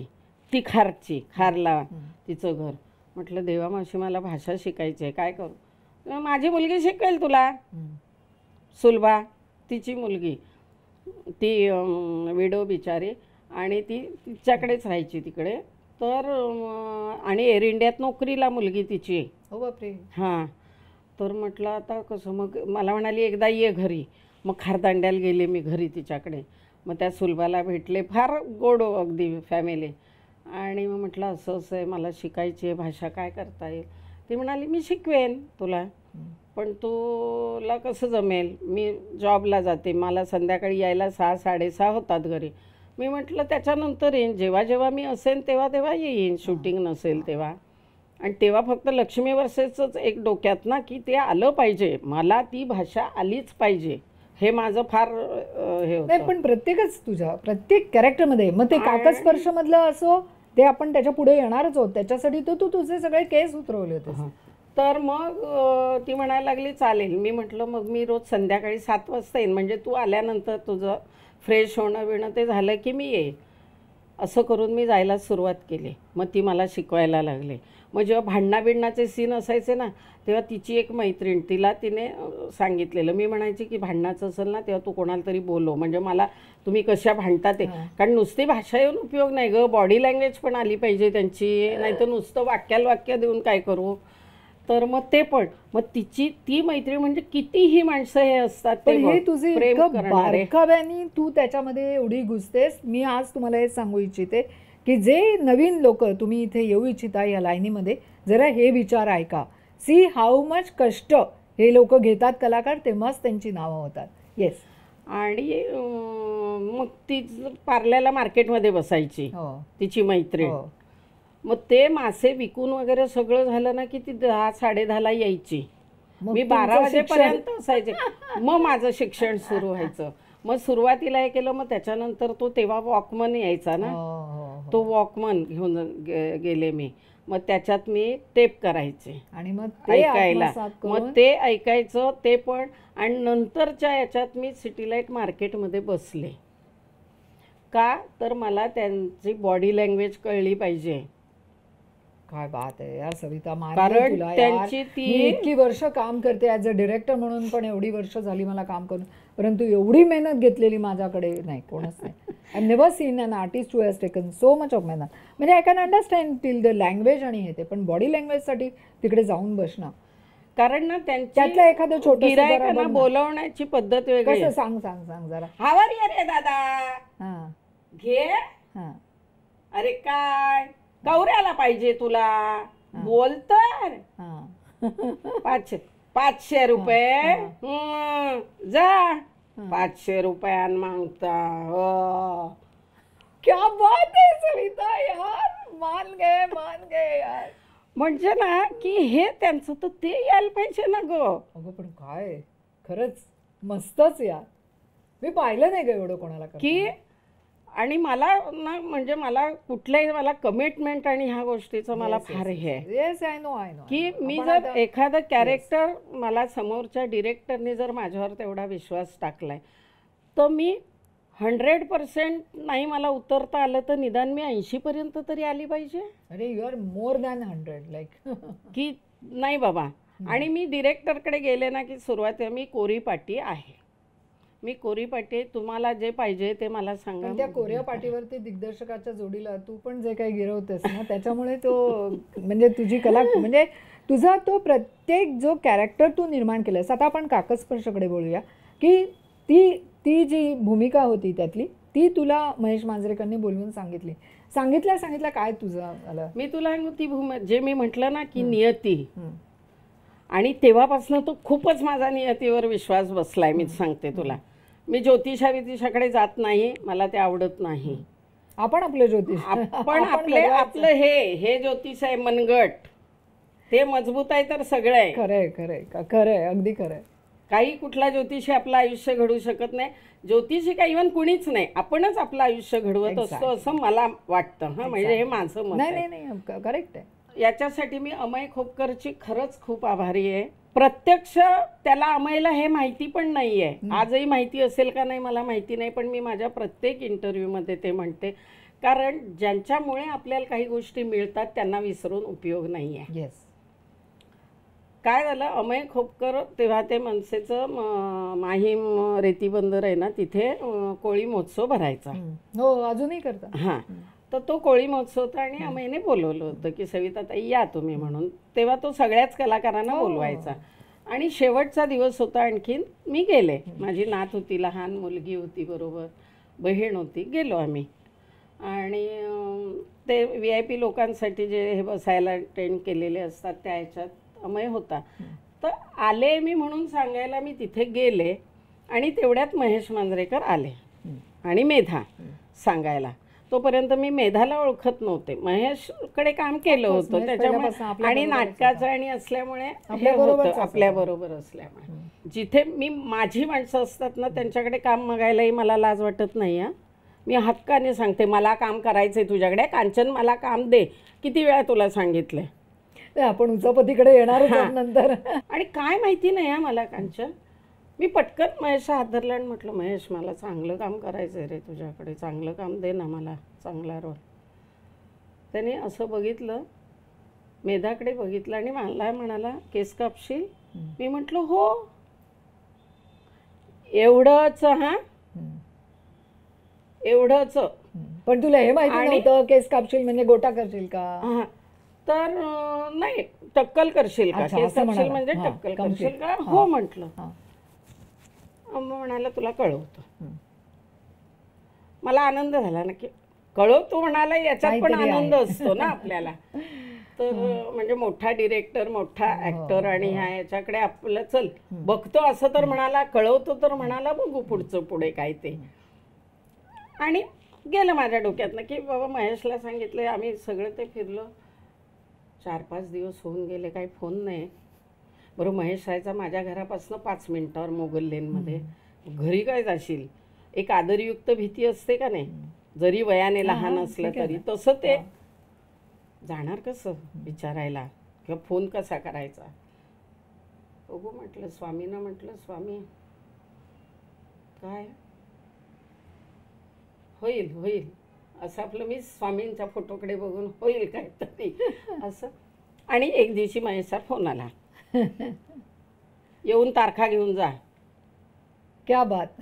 ती खारची, खारला तिचं घर. म्हटलं देवा मावशी मला भाषा शिकायची आहे, काय करू. माझी मुलगी शिकवेल तुला. हम्म. सुलभा तिची मुलगी, ती विडो बिचारी, आणि ती तिच्याकडेच राहायची तिकडे. तर आणि एअर इंडियात नोकरीला मुलगी तिची. हो बापरे. हां, तर म्हटलं आता कसं. मग मला म्हणाली एकदा ये घरी. मग खारदांड्याला गेले मी घरी तिच्याकडे. मग त्या सुलभाला भेटले, फार गोड अगदी फॅमिली. आणि मग म्हटलं असं असं आहे, मला शिकायची आहे भाषा, काय करता येईल. ती म्हणाली मी शिकवेन तुला, पण तुला कसं जमेल, मी जॉबला जाते, मला संध्याकाळी यायला 6-6:30 होतात घरी. मी म्हटलं त्याच्यानंतर येईन, जेव्हा जेव्हा मी असेन तेव्हा तेव्हा येईन, शूटिंग नसेल तेव्हा. आणि तेव्हा फक्त लक्ष्मी वर्सेसच एक डोक्यात ना, की ते आलं पाहिजे, मला ती भाषा आलीच पाहिजे, हे माझं फार हे नाही, होतं. पण प्रत्येकच तुझ्या प्रत्येक कॅरेक्टरमध्ये, मग ते काकस्पर्श मधलं असो, ते आपण त्याच्या पुढे येणारच आहोत, त्याच्यासाठी तर तू तुझे सगळे केस उतरवले होते. तर मग ती म्हणायला लागली चालेल. मी म्हटलं मग मी रोज संध्याकाळी 7 वाजता येईन, म्हणजे तू आल्यानंतर तुझं फ्रेश होणं बिणं ते झालं की मी येईन. असं करून मी जायला सुरुवात केली. मग ती मला शिकवायला लागले. मग जेव्हा भांडणाबिंडणाचे सीन असायचे ना, तेव्हा तिची एक मैत्रीण, तिने सांगितलेलं. मी म्हणायची की भांडणाचं असेल ना तेव्हा तू कोणाला तरी बोलव, म्हणजे मला तुम्ही कशा भांडता ते. कारण नुसती भाषा येऊन उपयोग नाही गं, बॉडी लँग्वेज पण आली पाहिजे त्यांची, नाही तर नुसतं वाक्य देऊन काय करू. तर मग ते पण, मग तिची ती मैत्रीण म्हणजे कितीही माणसं हे असतात पण हे ते तुझे प्रेम इतकं करणारे. बारकाव्याने तू त्याच्यामध्ये एवढी घुसतेस. मी आज तुम्हाला हे सांगू इच्छिते की जे नवीन लोक तुम्ही इथे येऊ इच्छिता या लाईनीमध्ये, जरा हे विचार ऐका. सी हाऊ मच कष्ट हे लोक घेतात कलाकार, तेव्हाच त्यांची नावं होतात. येस. आणि मग ती पार्ल्याला मार्केटमध्ये बसायची हो. तिची मैत्रीण. हो. मग ते मासे विकून वगैरे सगळं झालं ना की ती 10-10:30ला यायची. मग मी तुमचं 12 शिक्षण? वाजेपर्यंत असायचे. मग माझं शिक्षण सुरू व्हायचं. मग सुरुवातीला हे केलं, मग त्याच्यानंतर तो तेव्हा वॉकमन यायचा ना, हो, हो. तो वॉकमन घेऊन गेले मी. मग त्याच्यात मी टेप करायचे आणि मग ते ऐकायला. आत्मसात करून मग ते ऐकायचं ते पण. आणि नंतरच्या याच्यात मी सिटीलाईट मार्केटमध्ये बसले. का तर मला त्यांची बॉडी लँग्वेज कळली पाहिजे. काय बात आहे यार सविता, मानते कारण तुला यार. त्यांची मी ती इतकी वर्ष काम करते ॲज अ डिरेक्टर म्हणून, पण एवढी वर्ष झाली मला काम करून, परंतु एवढी मेहनत घेतलेली माझ्याकडे नाही, कोणच नाही. I never seen an artist who has taken so much of मेहनत. म्हणजे I can understand till the language आणि हे ते, पण बॉडी लँग्वेजसाठी तिकडे जाऊन बसणं. कारण ना त्यांची त्यातलं एखादं छोटंसं जरा गिरायकांना बघ ना. बोलवण्याची पद्धत वेगळी कसं आहे. सांग सांग सांग जरा. हावर ये रे दादा, हां घे. हां अरे काय कवऱ्याला पाहिजे तुला, बोल तर. हां 500 रुपये. जा 500 रुपयान मागता. हो. क्या बात आहे सविता यार, मान गए यार. म्हणजे ना की हे त्यांचं तर ते यायला पाहिजे ना ग. अगं पण काय खरंच मस्तच यार. मी पाहिलं नाही ग एवढं कोणाला की आणि मला ना म्हणजे मला कुठल्याही मला कमिटमेंट आणि ह्या गोष्टीचं मला फार हे आहे. येस आय नो की मी जर एखादं कॅरेक्टर, मला समोरच्या डिरेक्टरने जर माझ्यावर तेवढा विश्वास टाकलाय, तर मी 100% नाही मला उतरता आलं तर निदान मी 80% तरी आली पाहिजे. अरे you are more than 100 like. की नाही बाबा. आणि मी डिरेक्टरकडे गेले ना की सुरुवातीला मी कोरी पाटी आहे, मी कोरी पाटी, तुम्हाला जे पाहिजे ते मला सांगा. त्या कोऱ्या पाटीवरती दिग्दर्शकाच्या जोडीला तू पण जे काही गिरवतेस ना, त्याच्यामुळे तो म्हणजे तुझी कला, म्हणजे तुझा तो प्रत्येक जो कॅरेक्टर तू निर्माण केलास. आता आपण काकस्पर्शकडे बोलूया की ती जी भूमिका होती त्यातली, ती तुला महेश मांजरेकरांनी बोलवून सांगितलं काय तुझं आलं. मी तुला ती जे मी म्हटलं ना की नियती, आणि तेव्हापासून तो खूपच माझा नियतीवर विश्वास बसलाय. मी सांगते तुला, मी ज्योतिषाकडे जात नाही, मला ते आवडत नाही. आपण आपले ज्योतिष आपण आपलं हे ज्योतिष आहे मनगट, ते मजबूत आहे तर सगळं आहे. खरंय खरंय खरंय, अगदी खरंय. काही कुठला ज्योतिषी आपलं आयुष्य घडवू शकत नाही. ज्योतिषी का इव्हन कुणीच नाही, आपणच आपलं आयुष्य घडवत असतो असं मला वाटतं. म्हणजे हे माझं मत आहे. नाही नाही, करेक्ट आहे. याच्यासाठी मी अमय खोपकरची खरंच खूप आभारी आहे. प्रत्यक्ष त्याला अमयला हे माहिती पण नाही आहे, आजही माहिती असेल का नाही मला माहिती नाही, पण मी माझ्या प्रत्येक इंटरव्ह्यूमध्ये ते म्हणते, कारण ज्यांच्यामुळे आपल्याला काही गोष्टी मिळतात त्यांना विसरून उपयोग नाही आहे. येस. काय झालं, अमय खोपकर तेव्हा ते मनसेचं माहीम रेती बंदर आहे ना, तिथे कोळी महोत्सव भरायचा. हो, अजूनही करतात. हां, तर तो कोळी महोत्सव होता आणि अमयने बोलवलं होतं की सविताताई या तुम्ही म्हणून. तेव्हा तो सगळ्याच कलाकारांना बोलवायचा आणि शेवटचा दिवस होता. आणखीन मी गेले, माझी नात होती, लहान मुलगी होती बरोबर, बहीण होती, गेलो आम्ही. आणि ते VIP लोकांसाठी जे हे बसायला टेंट केलेले असतात त्या ह्याच्यात अमय होता. तर आले मी म्हणून सांगायला मी तिथे गेले आणि तेवढ्यात महेश मांजरेकर आले आणि मेधा सांगायला. तोपर्यंत मी मेधाला ओळखत नव्हते, महेशकडे काम केलं होतं त्याच्यामुळे, आणि नाटकाचं आणि असल्यामुळे आपल्याबरोबर असल्यामुळे. जिथे मी माझी माणसं असतात ना त्यांच्याकडे काम मागायलाही मला लाज वाटत नाही. मी हक्काने सांगते मला काम करायचंय तुझ्याकडे, कांचन मला काम दे, किती वेळा तुला सांगितलंय. आपण उचापतीकडे येणार नंतर. आणि काय माहिती नाही मला कांचन, मी पटकन महेशचा हात धरला आणि म्हटलं महेश मला चांगलं काम करायचं आहे रे तुझ्याकडे, चांगलं काम दे ना मला, चांगला रोल. त्याने असं बघितलं, मेधाकडे बघितलं आणि मला म्हणाला केस कापशील. मी म्हटलं हो. एवढंच एवढंच. पण तुला हे माहिती नव्हतं केस कापशील म्हणजे गोटा करशील का? तर नाही, टक्कल करशील का, केस कापशील म्हणजे टक्कल करशील का? हो म्हटलं. म्हणाला तुला कळवतो. मला आनंद झाला ना की कळवतो म्हणाला, याच्यात पण आनंद असतो ना आपल्याला. तर म्हणजे मोठा डिरेक्टर, मोठा ऍक्टर आणि ह्या याच्याकडे आपलं चल बघतो असं तर म्हणाला, कळवतो तर म्हणाला, बघू पुढचं पुढे काय ते. आणि गेलं माझ्या डोक्यातनं की बाबा महेशला सांगितलं. आम्ही सगळं ते फिरलो, 4-5 दिवस होऊन गेले, काही फोन नाही. बरोबर महेश राहायचा माझ्या घरापासून 5 मिनिटावर मोगल लेनमध्ये. घरी काय जाशील, एक आदरयुक्त भीती असते का नाही, जरी वयाने लहान असलं तरी. तसं ते जाणार कसं विचारायला किंवा फोन कसा करायचा. बघू म्हटलं, स्वामींना म्हटलं स्वामी काय होईल होईल असं आपलं, मी स्वामींच्या फोटोकडे बघून होईल काय तरी असं. आणि एक दिवशी महेशचा फोन आला, येऊन तारखा घेऊन जा. क्या बात.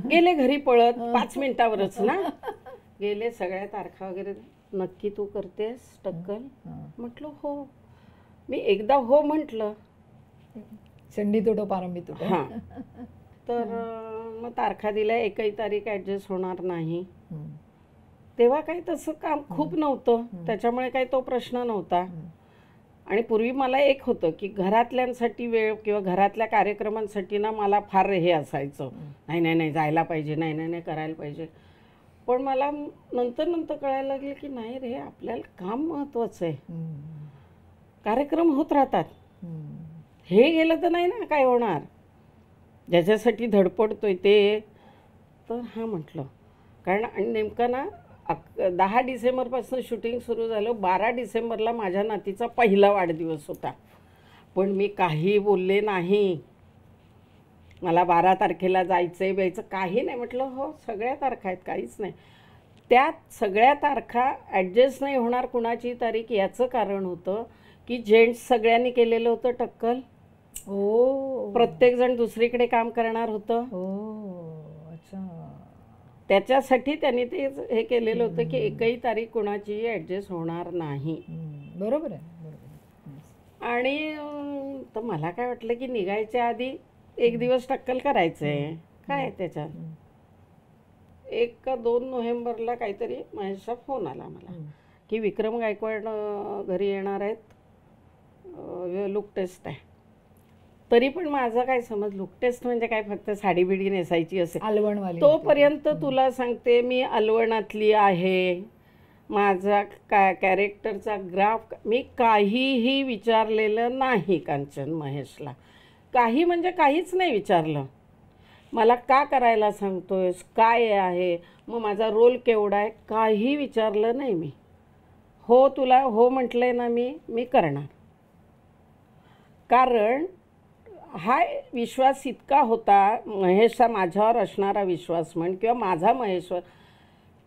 गेले घरी पळत, 5 मिनिटावरच ना गेले, सगळ्या तारखा वगैरे. नक्की तू करतेस टक्कल? म्हटलं हो. मी एकदा हो म्हटलं, चंडी तुटो पारंबी तुटो. हां. तर मग तारखा दिल्या, एकही तारीख ॲडजस्ट होणार नाही. तेव्हा काही तसं काम खूप नव्हतं, त्याच्यामुळे काही तो प्रश्न नव्हता. आणि पूर्वी मला एक होतं की घरातल्यांसाठी वेळ किंवा घरातल्या कार्यक्रमांसाठी ना मला फार हे असायचं, नाही नाही नाही जायला पाहिजे, नाही नाही नाही करायला पाहिजे. पण मला नंतर कळायला लागले की नाही रे, आपल्याला काम महत्त्वाचं आहे. कार्यक्रम होत राहतात, हे गेलं तर नाही ना काय होणार, ज्याच्यासाठी धडपडतोय ते. तर हां म्हटलं, कारण आणि नेमकं ना 10 डिसेंबरपासून शूटिंग सुरू झालं. 12 डिसेंबरला माझ्या नातीचा पहिला वाढदिवस होता, पण मी काही बोलले नाही. मला 12 तारखेला जायचंय बियचं काही नाही. म्हटलं हो सगळ्या तारखा आहेत, काहीच नाही. त्यात सगळ्या तारखा ॲडजस्ट नाही होणार कुणाची तारीख, याचं कारण होतं की जेंट्स सगळ्यांनी केलेलं होतं टक्कल. प्रत्येकजण दुसरीकडे काम करणार होतं. अच्छा. त्याच्यासाठी त्यांनी ते हे केलेलं होतं की एकही तारीख कोणाची ॲडजस्ट होणार नाही. बरोबर आहे. आणि तर मला काय वाटलं की निघायच्या आधी एक दिवस टक्कल करायचं आहे, काय त्याच्यात. 1 का 2 नोव्हेंबरला काहीतरी महेशचा फोन आला मला की विक्रम गायकवाड घरी येणार आहेत, लुक टेस्ट आहे. तरी पण माझं काय समज लुक टेस्ट म्हणजे काय फक्त साडी बिडी नेसायची असेल अलवणवाली तोपर्यंत तुला सांगते मी अलवणातली आहे. माझा कॅरेक्टरचा ग्राफ मी काहीही विचारलेलं नाही कांचन महेशला. काही म्हणजे काहीच नाही विचारलं. मला का करायला सांगतोयस, काय आहे, मग माझा रोल केवढा आहे, काही विचारलं नाही मी. हो तुला हो म्हटलंय ना मी करणार. कारण हा विश्वास इतका होता महेशचा माझ्यावर असणारा विश्वास म्हण किंवा माझा महेशवर.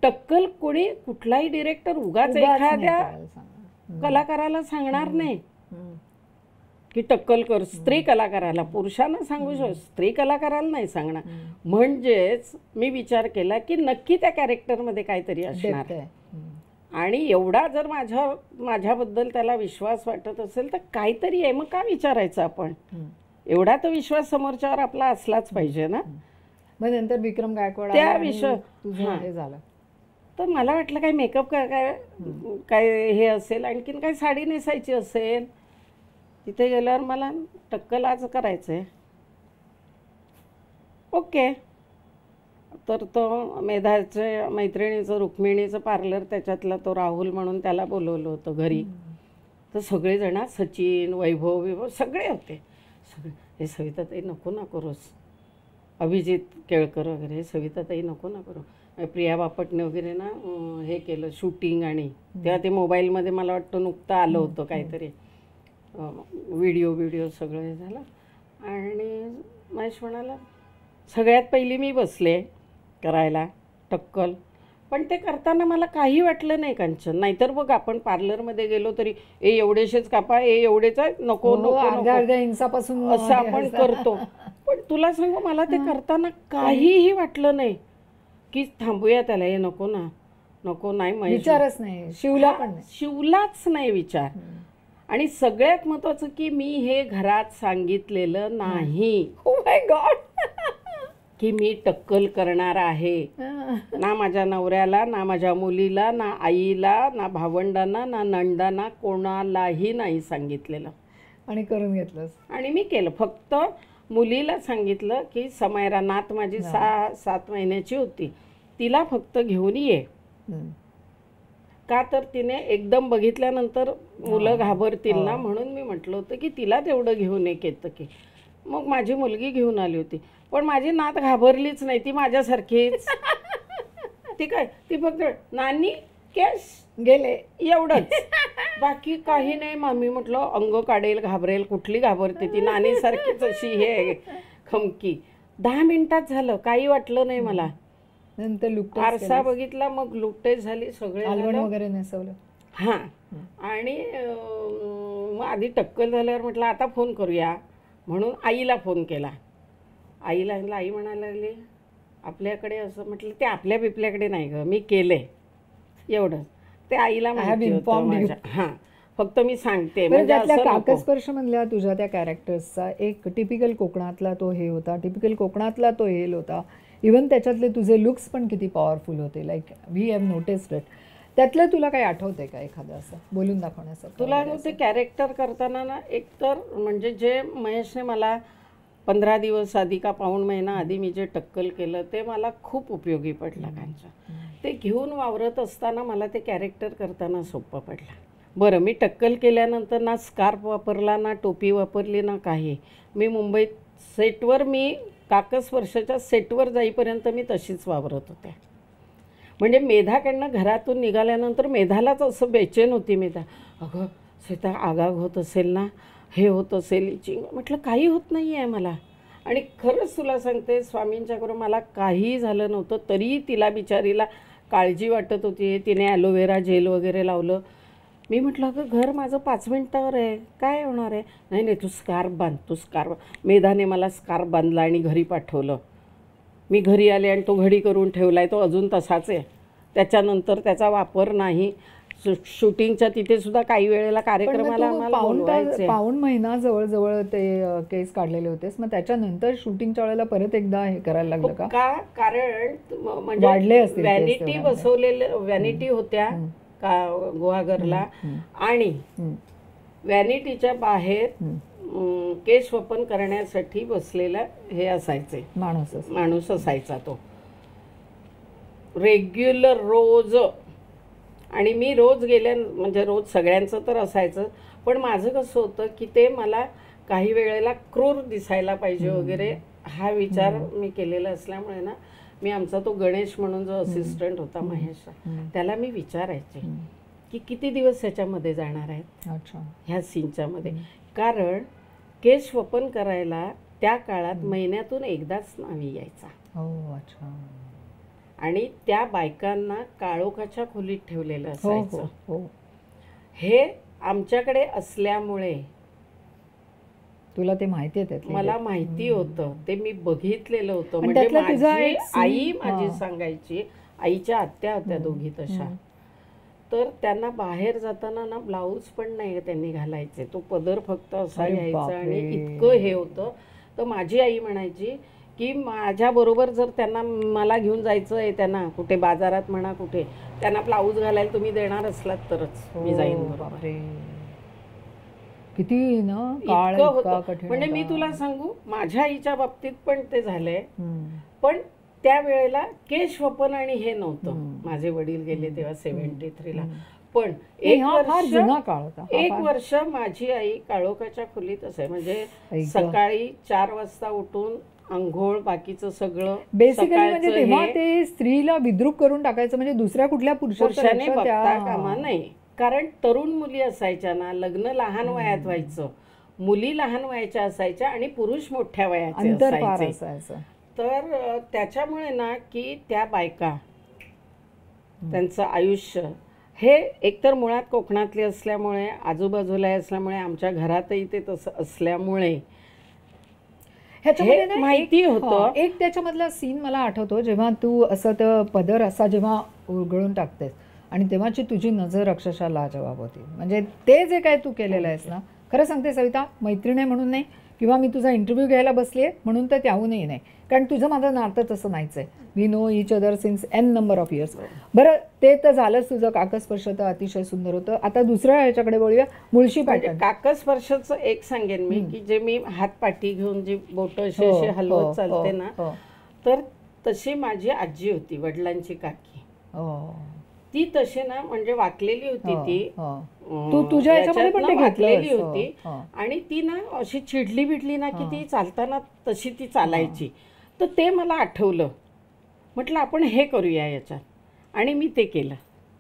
टक्कल कोणी कुठलाही डिरेक्टर उगाच एखाद्या कलाकाराला सांगणार नाही की टक्कल कर. स्त्री कलाकाराला पुरुषांना सांगू शकतो, स्त्री कलाकाराला नाही सांगणार. म्हणजेच मी विचार केला की नक्की त्या कॅरेक्टरमध्ये काहीतरी असणार. आणि एवढा जर माझ्याबद्दल त्याला विश्वास वाटत असेल तर काहीतरी आहे. मग का विचारायचं आपण. एवढा तर विश्वास समोरच्यावर आपला असलाच पाहिजे ना. मग नंतर विक्रम गायकवाड त्या विषय हे झालं तर मला वाटलं काय मेकअप काय हे असेल, आणखीन काय साडी नेसायची असेल. तिथे गेल्यावर मला टक्कल आज करायचं आहे. ओके. तर तो मेधाच्या मैत्रिणीचं रुक्मिणीचं पार्लर त्याच्यातला तो राहुल म्हणून त्याला बोलवलं होतं घरी. तर सगळेजण सचिन वैभव सगळे होते. सगळे हे सविताताई नको ना करूस, अभिजित केळकर वगैरे, सविताताई नको ना करू. प्रिया बापटने वगैरे ना हे केलं शूटिंग. आणि तेव्हा ते मोबाईलमध्ये मला वाटतं नुकतं आलं होतं काहीतरी व्हिडिओ सगळं हे झालं. आणि महेश म्हणाला सगळ्यात पहिली मी बसले करायला टक्कल. पण ते करताना मला काही वाटलं नाही कांचन. नाहीतर बघ आपण पार्लरमध्ये गेलो तरी एवढेशेच कापा, एवढेच नको नको अर्ध्या इंचापासून असं आपण करतो. पण तुला सांगू मला ते करताना काहीही वाटलं नाही की थांबूया त्याला, हे नको ना नको नाही. विचारच नाही शिवला, पण शिवलाच नाही विचार. आणि सगळ्यात महत्वाचं की मी हे घरात सांगितलेलं नाही. ओ माय गॉड की मी टक्कल करणार आहे. ना माझ्या नवऱ्याला, ना माझ्या मुलीला, ना आईला, ना भावंडांना, ना नंदांना, कोणालाही नाही सांगितलेलं. आणि करून घेतलंस. आणि मी केलं. फक्त मुलीला सांगितलं की समयरा नात माझी 6-7 महिन्याची होती, तिला फक्त घेऊन ये. का तर तिने एकदम बघितल्यानंतर मुलं घाबरतील ना, म्हणून मी म्हटलं होतं की तिला तेवढं घेऊन येतं की. मग माझी मुलगी घेऊन आली होती. पण माझी नात घाबरलीच नाही, ती माझ्यासारखीच. ती काय ती फक्त नानी केस गेले एवढंच, बाकी काही नाही. मामी म्हटलं अंग काढेल, घाबरेल. कुठली घाबरते ती, नानीसारखीच अशी हे खमकी. 10 मिनिटात झालं, काही वाटलं नाही मला. नंतर लुक आरसा बघितला, मग लुकटेच झाली, सगळे वगैरे नेसवलं. हां. आणि मग आधी टक्कल झाल्यावर म्हटलं आता फोन करूया म्हणून आईला फोन केला. आईला म्हटलं, आई म्हणायला लागली आपल्याकडे असं. म्हटलं ते आपल्या बिपल्याकडे नाही ग, मी केलंय एवढं. ते आईला माहिती होतं माझ्या. हां, फक्त मी सांगते. म्हणजे काकस्पर्श मधल्या तुझ्या त्या कॅरेक्टर्सचा एक टिपिकल कोकणातला तो हे होता, टिपिकल कोकणातला तो हेल होता. इवन त्याच्यातले तुझे लुक्स पण किती पॉवरफुल होते. Like we have noticed it. त्यातलं तुला काही आठवतंय का एखादं असं बोलून दाखवण्याचं? तुला ते कॅरेक्टर करताना ना, एकतर म्हणजे जे महेशने मला 15 दिवस आधी का पाऊण महिना आधी मी जे टक्कल केलं ते मला खूप उपयोगी पडलं कांच्या. ते घेऊन वावरत असताना मला ते कॅरेक्टर करताना सोपं पडलं. बरं, मी टक्कल केल्यानंतर ना स्कार्फ वापरला, ना टोपी वापरली, ना काही. मी मुंबईत सेटवर, मी काकस्पर्शच्या सेटवर जाईपर्यंत मी तशीच वावरत होते. म्हणजे मेधाकडनं घरातून निघाल्यानंतर मेधालाच असं बेचैन होती मेधा. अगं सीता आगाग होत असेल ना, हे होत असेल इचिंग. म्हटलं काही होत नाही आहे मला. आणि खरंच तुला सांगते स्वामींच्याकडून मला काही झालं नव्हतं, तरी तिला बिचारीला काळजी वाटत होती. तिने ॲलोवेरा जेल वगैरे लावलं. मी म्हटलं अगं घर माझं 5 मिनिटावर आहे, काय होणार आहे. नाही नाही तू स्कार्फ बांध, तू स्कार्फ. मेधाने मला स्कार्फ बांधला आणि घरी पाठवलं. मी घरी आले आणि तो घडी करून ठेवला आहे, तो अजून तसाच आहे. त्याच्यानंतर त्याचा वापर नाही. शूटिंगच्या तिथे सुद्धा काही वेळेला कार्यक्रमाला पाऊण महिना जवळजवळ ते केस काढलेले होतेस. मग त्याच्यानंतर शूटिंगच्या वेळेला परत एकदा हे करायला लागलं का? कारण म्हणजे व्हॅनिटी बसवलेले, व्हॅनिटी होत्या का गुहागरला, आणि व्हॅनिटीच्या बाहेर केश वपन करण्यासाठी बसलेला हे असायचे, माणूस असायचा तो रेग्युलर रोज. आणि मी रोज म्हणजे रोज सगळ्यांचं तर असायचं, पण माझं कसं होतं की ते मला काही वेळेला क्रूर दिसायला पाहिजे वगैरे हा विचार मी केलेला असल्यामुळे ना, मी आमचा तो गणेश म्हणून जो असिस्टंट होता महेश, त्याला मी विचारायचे की किती दिवस ह्याच्यामध्ये जाणार आहेत ह्या सीनच्या मध्ये. कारण केश वपन करायला त्या काळात महिन्यातून एकदाच नावी यायचा. आणि त्या बायकांना काळोखाच्या खोलीत ठेवलेलं असायचं. हे आमच्याकडे असल्यामुळे तुला ते माहिती आहे, मला माहिती होतं, ते मी बघितलेलं होतं. म्हणजे माझी आई माझी सांगायची, आईच्या आत्या होत्या दोघी तशा, तर त्यांना बाहेर जाताना ना ब्लाऊज पण नाही त्यांनी घालायचे, तो पदर फक्त असा घ्यायचा. आणि इतकं हे होतं, तर माझी आई म्हणायची की माझ्या बरोबर जर त्यांना मला घेऊन जायचं आहे, त्यांना कुठे बाजारात म्हणा कुठे, त्यांना ब्लाऊज घालायला तुम्ही देणार असलात तरच मी जाईन बरोबर. किती ना काळ म्हणजे मी तुला सांगू, माझ्या आईच्या बाबतीत पण ते झालंय. पण त्या वेळेला केश वपन आणि हे नव्हतं. माझे वडील गेले तेव्हा 73 ला. पण एक वर्ष माझी आई काळोखाच्या खोलीत असे, म्हणजे सकाळी 4 वाजता उठून अंघोळ बाकीचं सगळं बेसिकली, म्हणजे तेव्हा ते स्त्रीला विद्रूप करून टाकायचं, म्हणजे दुसऱ्या कुठल्या पुरुषाने बघता कामा नाही. कारण तरुण मुली असायच्या ना, लग्न लहान वयात व्हायचं, मुली लहान वयाच्या असायच्या आणि पुरुष मोठ्या वयाचे असायचे. तर त्याच्यामुळे ना की त्या बायका, त्यांचं आयुष्य हे एकतर मुळात कोकणातली असल्यामुळे, आजूबाजूला असल्यामुळे, आमच्या घरातही ते तसं असल्यामुळे ह्याच्यामध्ये माहिती होतं. एक त्याच्यामधला सीन मला आठवतो, जेव्हा तू असं तर पदर असा जेव्हा उघडून टाकतेस आणि तेव्हाची तुझी नजर अक्षरशः लाजवाब होती. म्हणजे ते जे काय तू केलेलं आहेस ना, खरं सांगते सविता, मैत्रीण आहे म्हणून नाही, किंवा मी तुझा इंटरव्ह्यू घ्यायला बसली आहे म्हणून तर त्याहूनही नाही, कारण तुझं माझं नातं तसं नाहीच आहे. We know each other since N number of years. बरं, ते तर झालंच तुझं काकस्पर्श तर अतिशय सुंदर होतं. आता दुसऱ्या ह्याच्याकडे बोलूया, मुळशी पॅटर्न. काकस्पर्शचं एक सांगेन मी, की जे मी हातपाठी घेऊन जी बोटं अशी हलवत चालते ना, तर तशी माझी आजी होती, वडिलांची काकी. ती तशी ना, म्हणजे वाकलेली होती ती, तुझ्या ह्याच्यामध्ये पण वाकलेली होती. आणि ती ना अशी चिडली बिडली ना की ती चालताना तशी ती चालायची. तर ते मला आठवलं, म्हटलं आपण हे करूया याच्यात, आणि मी ते केलं.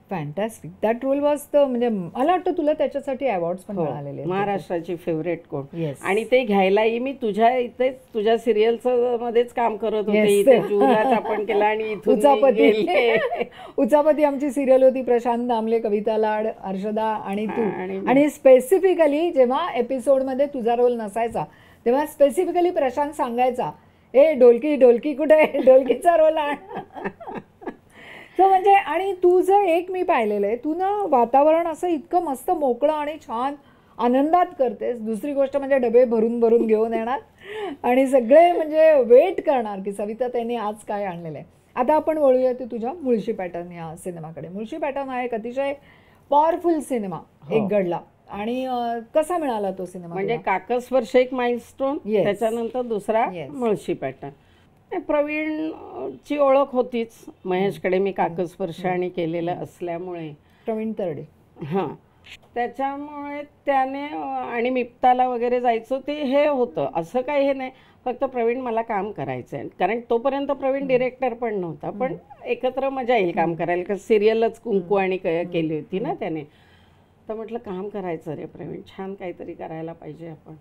Fantastic. That role was the, म्हणजे मला वाटतं तुला त्याच्यासाठी अवॉर्ड्स पण मिळालेले, महाराष्ट्राची फेवरेट कोण. आणि ते घ्यायलाही मी तुझ्या इथे तुझ्या सिरियलचं मध्येच काम करत होते, इथे जुहूरात आपण केला आणि इथून उचापती आमची सिरियल होती. प्रशांत दामले, कविता लाड, हर्षदा आणि तू. आणि स्पेसिफिकली जेव्हा एपिसोडमध्ये तुझा रोल नसायचा तेव्हा स्पेसिफिकली प्रशांत सांगायचा, ए ढोलकी ढोलकी कुठे, ढोलकीचा रोल आण. तर म्हणजे, आणि तू जर एक मी पाहिलेलं आहे, तू ना वातावरण असं इतकं मस्त मोकळं आणि छान आनंदात करतेस. दुसरी गोष्ट म्हणजे डबे भरून भरून घेऊन येणार आणि सगळे म्हणजे वेट करणार की सविता त्यांनी आज काय आणलेलं आहे. आता आपण वळूया ते तुझ्या मुळशी पॅटर्न या सिनेमाकडे. मुळशी पॅटर्न हा एक अतिशय पॉवरफुल सिनेमा एक घडला. आणि कसा मिळाला तो सिनेमा? म्हणजे काकस्पर्श एक माइलस्टोन, त्याच्यानंतर दुसरा मुळशी पॅटर्न. प्रवीणची ओळख होतीच महेशकडे, मी काकस्पर्श आणि केलेलं असल्यामुळे. प्रवीण तरडे, हां, त्याच्यामुळे त्याने आणि मिप्ताला वगैरे जायचं ते हे होतं. असं काही हे नाही, फक्त प्रवीण मला काम करायचं आहे. कारण तोपर्यंत प्रवीण डिरेक्टर पण नव्हता, पण एकत्र मजा येईल काम करायला, कारण सिरियलच कुंकू आणि केली होती ना त्याने. तर म्हटलं काम करायचं रे प्रवीण, छान काहीतरी करायला पाहिजे आपण.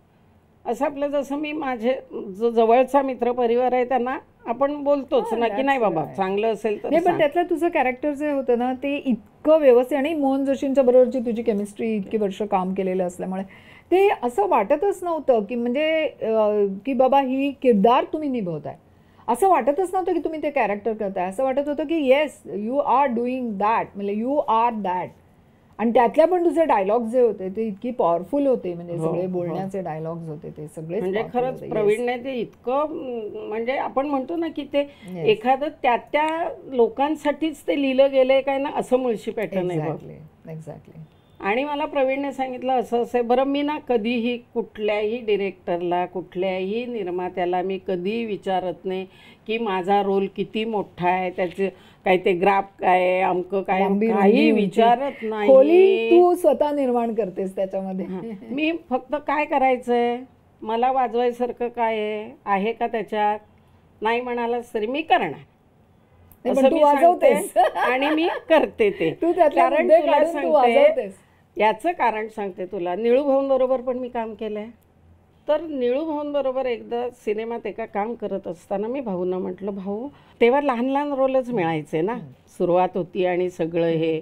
असं आपलं, जसं मी माझे जो जवळचा मित्र परिवार आहे त्यांना आपण बोलतोच ना की नाही बाबा चांगलं असेल तर. पण त्यातलं तुझं कॅरेक्टर जे होतं ना ते इतकं व्यवस्थित, आणि मोहन जोशींच्या बरोबरची तुझी केमिस्ट्री, इतकी वर्ष काम केलेलं असल्यामुळे ते असं वाटतच नव्हतं की म्हणजे की बाबा ही किरदार तुम्ही निभवताय. असं वाटतच नव्हतं की तुम्ही ते कॅरेक्टर करताय. असं वाटत होतं की yes you are doing that, म्हणजे यू आर दॅट. आणि त्यातल्या पण दुसरे डायलॉग्स जे होते ते इतकी पॉवरफुल होते, म्हणजे सगळे बोलण्याचे डायलॉग्स होते ते सगळे. म्हणजे खरंच प्रवीणने ते इतकं, म्हणजे आपण म्हणतो ना की ते एखादं त्या लोकांसाठीच ते लिहिलं गेलंय काय ना, असं मुळशी पॅटर्न आहे. एक्झॅक्टली. आणि मला प्रवीणने सांगितलं असं असं आहे. बरं मी ना कधीही कुठल्याही डिरेक्टरला कुठल्याही निर्मात्याला मी कधीही विचारत नाही की माझा रोल किती मोठा आहे, त्याचे काय ते ग्राफ काय आहे, अमकं काय, लांबी, काही रुंदी, विचारत खोली नाही. तू स्वतः निर्माण करतेस त्याच्यामध्ये. मी फक्त काय करायचंय, मला वाजवायसारखं काय आहे का त्याच्यात, नाही म्हणालास तरी मी करणार नाही, पण असं तू मी सांगते वाजवतेस. आणि मी करते ते. तू त्यातले कारण मुद्दे तुला काढून तू सांगते, वाजवतेस. याचं कारण सांगते तुला. निळू भाऊंबरोबर पण मी काम केलंय. तर निळू भाऊंबरोबर एकदा सिनेमात एका काम करत असताना मी भाऊंना म्हटलं, भाऊ तेव्हा लहान लहान रोलच मिळायचे ना, सुरुवात होती आणि सगळं हे,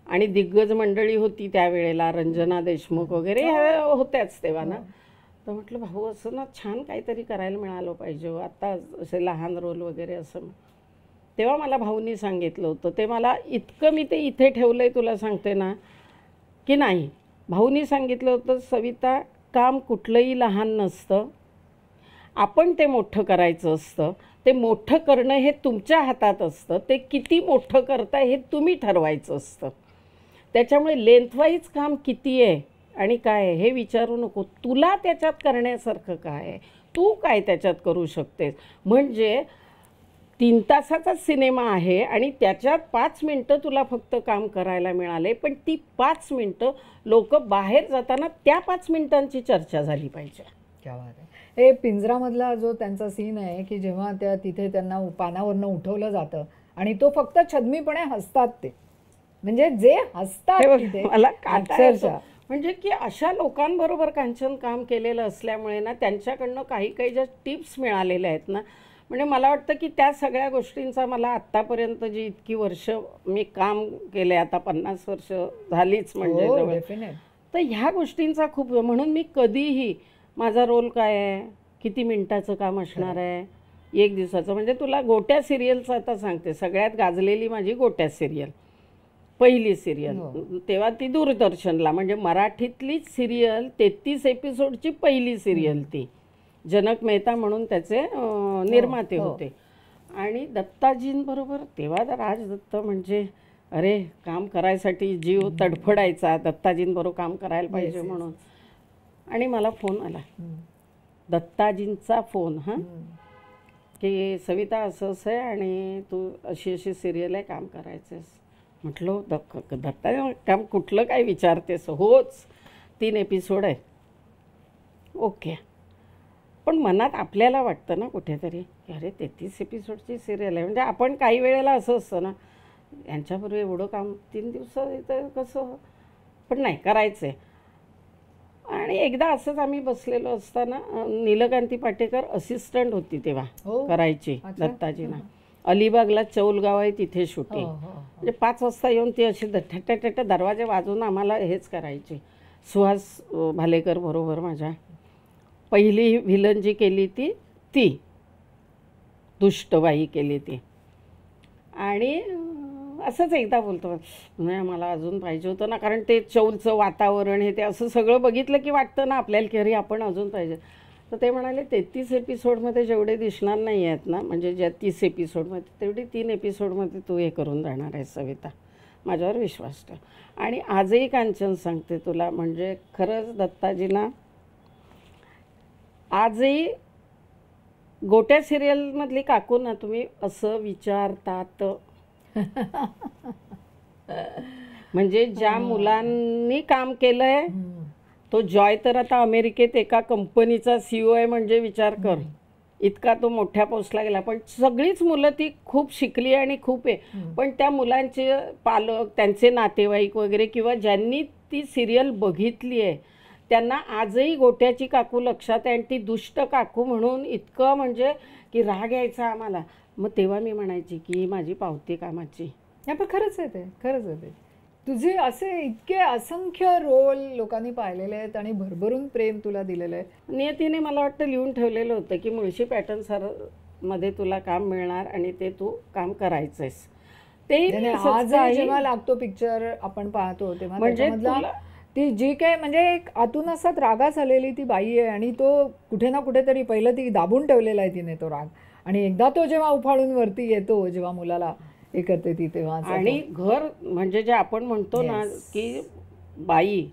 आणि दिग्गज मंडळी होती त्यावेळेला, रंजना देशमुख वगैरे ह्या होत्याच तेव्हा ना. तर म्हटलं भाऊ असं ना छान काहीतरी करायला मिळालं पाहिजे, आता असे लहान रोल वगैरे असं. तेव्हा मला भाऊंनी सांगितलं होतं, ते मला इतकं मी ते इथे ठेवलं आहे तुला सांगते ना, की नाही, भाऊंनी सांगितलं होतं, सविता काम कुठलंही लहान नसतं, आपण ते मोठं करायचं असतं. ते मोठं करणं हे तुमच्या हातात असतं, ते किती मोठं करता हे तुम्ही ठरवायचं असतं. त्याच्यामुळे लेंथवाईज काम किती आहे आणि काय आहे हे विचारू नको, तुला त्याच्यात करण्यासारखं काय आहे, तू काय त्याच्यात करू शकतेस. म्हणजे 3 तासाचा सिनेमा आहे आणि त्याच्यात 5 मिनटं तुला फक्त काम करायला मिळाले, पण ती 5 मिनटं लोक बाहेर जाताना त्या 5 मिनिटांची चर्चा झाली पाहिजे. क्या बात आहे. हे पिंजरामधला जो त्यांचा सीन आहे की जेव्हा त्या तिथे त्यांना पानावरनं उठवलं जातं आणि तो फक्त छद्मीपणे हसतात, ते म्हणजे जे हसतात हे बघ, तिथे मला काटा येतो. अक्षरशः. म्हणजे की अशा लोकांबरोबर कांचन काम केलेलं असल्यामुळे ना, त्यांच्याकडनं काही काही ज्या टिप्स मिळालेल्या आहेत ना, म्हणजे मला वाटतं की त्या सगळ्या गोष्टींचा मला आत्तापर्यंत जी इतकी वर्ष मी काम केले, आता 50 वर्ष झालीच म्हणजे हो, जवळ, definite. तर ह्या गोष्टींचा खूप, म्हणून मी कधीही माझा रोल काय आहे, किती मिनिटाचं काम असणार आहे, 1 दिवसाचं. म्हणजे तुला गोट्या सिरियलचं आता सांगते, सगळ्यात गाजलेली माझी गोट्या सिरियल, पहिली सिरियल. तेव्हा ती दूरदर्शनला, म्हणजे मराठीतलीच सिरियल, 33 एपिसोडची पहिली सिरियल ती. जनक मेहता म्हणून त्याचे निर्माते होते. आणि दत्ताजींबरोबर तेव्हा राज दत्त म्हणजे अरे, काम करायसाठी जीव तडफडायचा, दत्ताजींबरोबर काम करायला पाहिजे म्हणून. आणि मला फोन आला, दत्ताजींचा फोन, हां, की सविता असं असं आहे आणि तू अशी अशी सिरियल आहे, काम करायचं आहेस. म्हटलं दत्ता काम कुठलं काय विचारतेस, होच 3 एपिसोड आहे, ओके. पण मनात आपल्याला वाटतं ना कुठेतरी की अरे 33 एपिसोडची सिरियल आहे, म्हणजे आपण काही वेळेला असं असतं ना, यांच्याबरोबर एवढं काम 3 दिवसात येतं कसं, पण नाही करायचं आहे. आणि एकदा असंच आम्ही बसलेलो असताना नीलकांती पाटेकर असिस्टंट होती तेव्हा, करायची दत्ताजींना. अलिबागला चौलगाव आहे, तिथे शूटिंग. म्हणजे 5 वाजता येऊन ती अशी ठट्ट्या दरवाजे वाजवून आम्हाला हेच करायची. सुहास भालेकर बरोबर माझ्या. पहिली व्हिलन जी केली ती दुष्टबाई केली ती. आणि असंच एकदा बोलतो, नाही मला अजून पाहिजे होतं ना, कारण ते चौलचं वातावरण हे ते असं सगळं बघितलं की वाटतं ना आपल्याला की अरे आपण अजून पाहिजे. तर ते म्हणाले 33 एपिसोडमध्ये जेवढे दिसणार नाही आहेत ना, म्हणजे ज्या 30 एपिसोडमध्ये, तेवढी 3 एपिसोडमध्ये तू हे करून जाणार आहे सविता, माझ्यावर विश्वास ठेव. आणि आजही कांचन सांगते तुला, म्हणजे खरंच दत्ताजींना आजही गोट्या सिरियलमधली काकू ना तुम्ही असं विचारतात. म्हणजे ज्या मुलांनी काम केलंय, तो जॉय तर आता अमेरिकेत एका कंपनीचा CEO आहे, म्हणजे विचार कर, इतका तो मोठ्या पोस्टला गेला. पण सगळीच मुलं ती खूप शिकली आणि खूप आहे. पण त्या मुलांचे पालक, त्यांचे नातेवाईक वगैरे, किंवा ज्यांनी ती सिरियल बघितली आहे, त्यांना आजही गोट्याची काकू लक्षात आहे. आणि ती दुष्ट काकू म्हणून इतकं म्हणजे की राग यायचा आम्हाला. मग तेव्हा मी म्हणायची की माझी पावती कामाची. पण खरंच आहे ते, खरंच आहे ते. तुझे असे इतके असंख्य रोल लोकांनी पाहिलेले आहेत आणि भरभरून प्रेम तुला दिलेलं आहे. नियतीने मला वाटतं लिहून ठेवलेलं होतं की मुळशी पॅटर्न मध्ये तुला काम मिळणार आणि ते तू काम करायचंयस. ते आज जेव्हा लागतो पिक्चर आपण पाहतो तेव्हा म्हणजे ती जी काय म्हणजे एक आतून असत रागास आलेली ती बाई आहे, आणि तो कुठे ना कुठेतरी पहिलं ती दाबून ठेवलेला आहे तिने तो राग, आणि एकदा तो जेव्हा उफाळून वरती येतो, जेव्हा मुलाला हे करते ती, तेव्हा. आणि घर म्हणजे जे आपण म्हणतो ना की बाई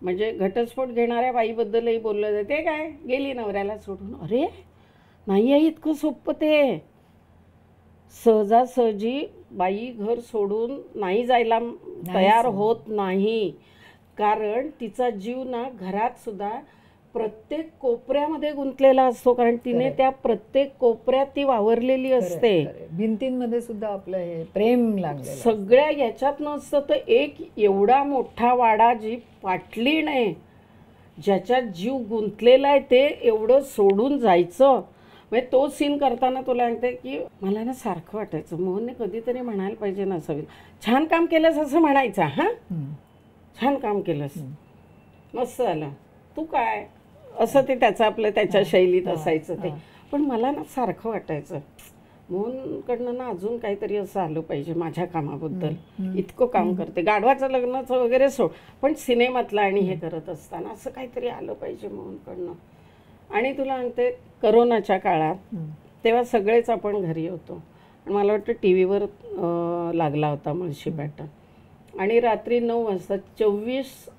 म्हणजे घटस्फोट घेणाऱ्या बाईबद्दलही बोललं जातं. ते काय गेली नवऱ्याला सोडून. अरे नाही आहे इतकं सोपं ते. सहजासहजी बाई घर सोडून नाही जायला तयार होत नाही, कारण तिचा जीव ना घरात सुद्धा प्रत्येक कोपऱ्यामध्ये गुंतलेला असतो, कारण तिने त्या प्रत्येक कोपऱ्यात ती वावरलेली असते. भिंतींमध्ये सुद्धा आपलं हे प्रेम लागलं. सगळ्या याच्यात नसतं तर एक एवढा मोठा वाडा जी पाटली नाही, ज्याच्यात जीव गुंतलेला आहे, ते एवढं सोडून जायचं. म्हणजे तो सीन करताना तुला सांगते की मला ना सारखं वाटायचं मोहनने कधीतरी म्हणायला पाहिजे ना सविता, छान काम केलंस असं म्हणायचं. हां छान काम केलंस, मस्त झालं, तू काय, असं ते त्याचं आपलं त्याच्या शैलीत असायचं ते. पण मला ना सारखं वाटायचं मोहनकडनं ना अजून काहीतरी असं आलं पाहिजे माझ्या कामाबद्दल. इतकं काम करते, गाढवाचं लग्नाचं वगैरे सोड, पण सिनेमातलं आणि हे करत असताना असं काहीतरी आलं पाहिजे मोहनकडनं. आणि तुला सांगते करोनाच्या काळात तेव्हा सगळेच आपण घरी होतो, मला वाटतं टी व्हीवर लागला होता मुळशी पॅटर्न, आणि रात्री 9 वाजता 24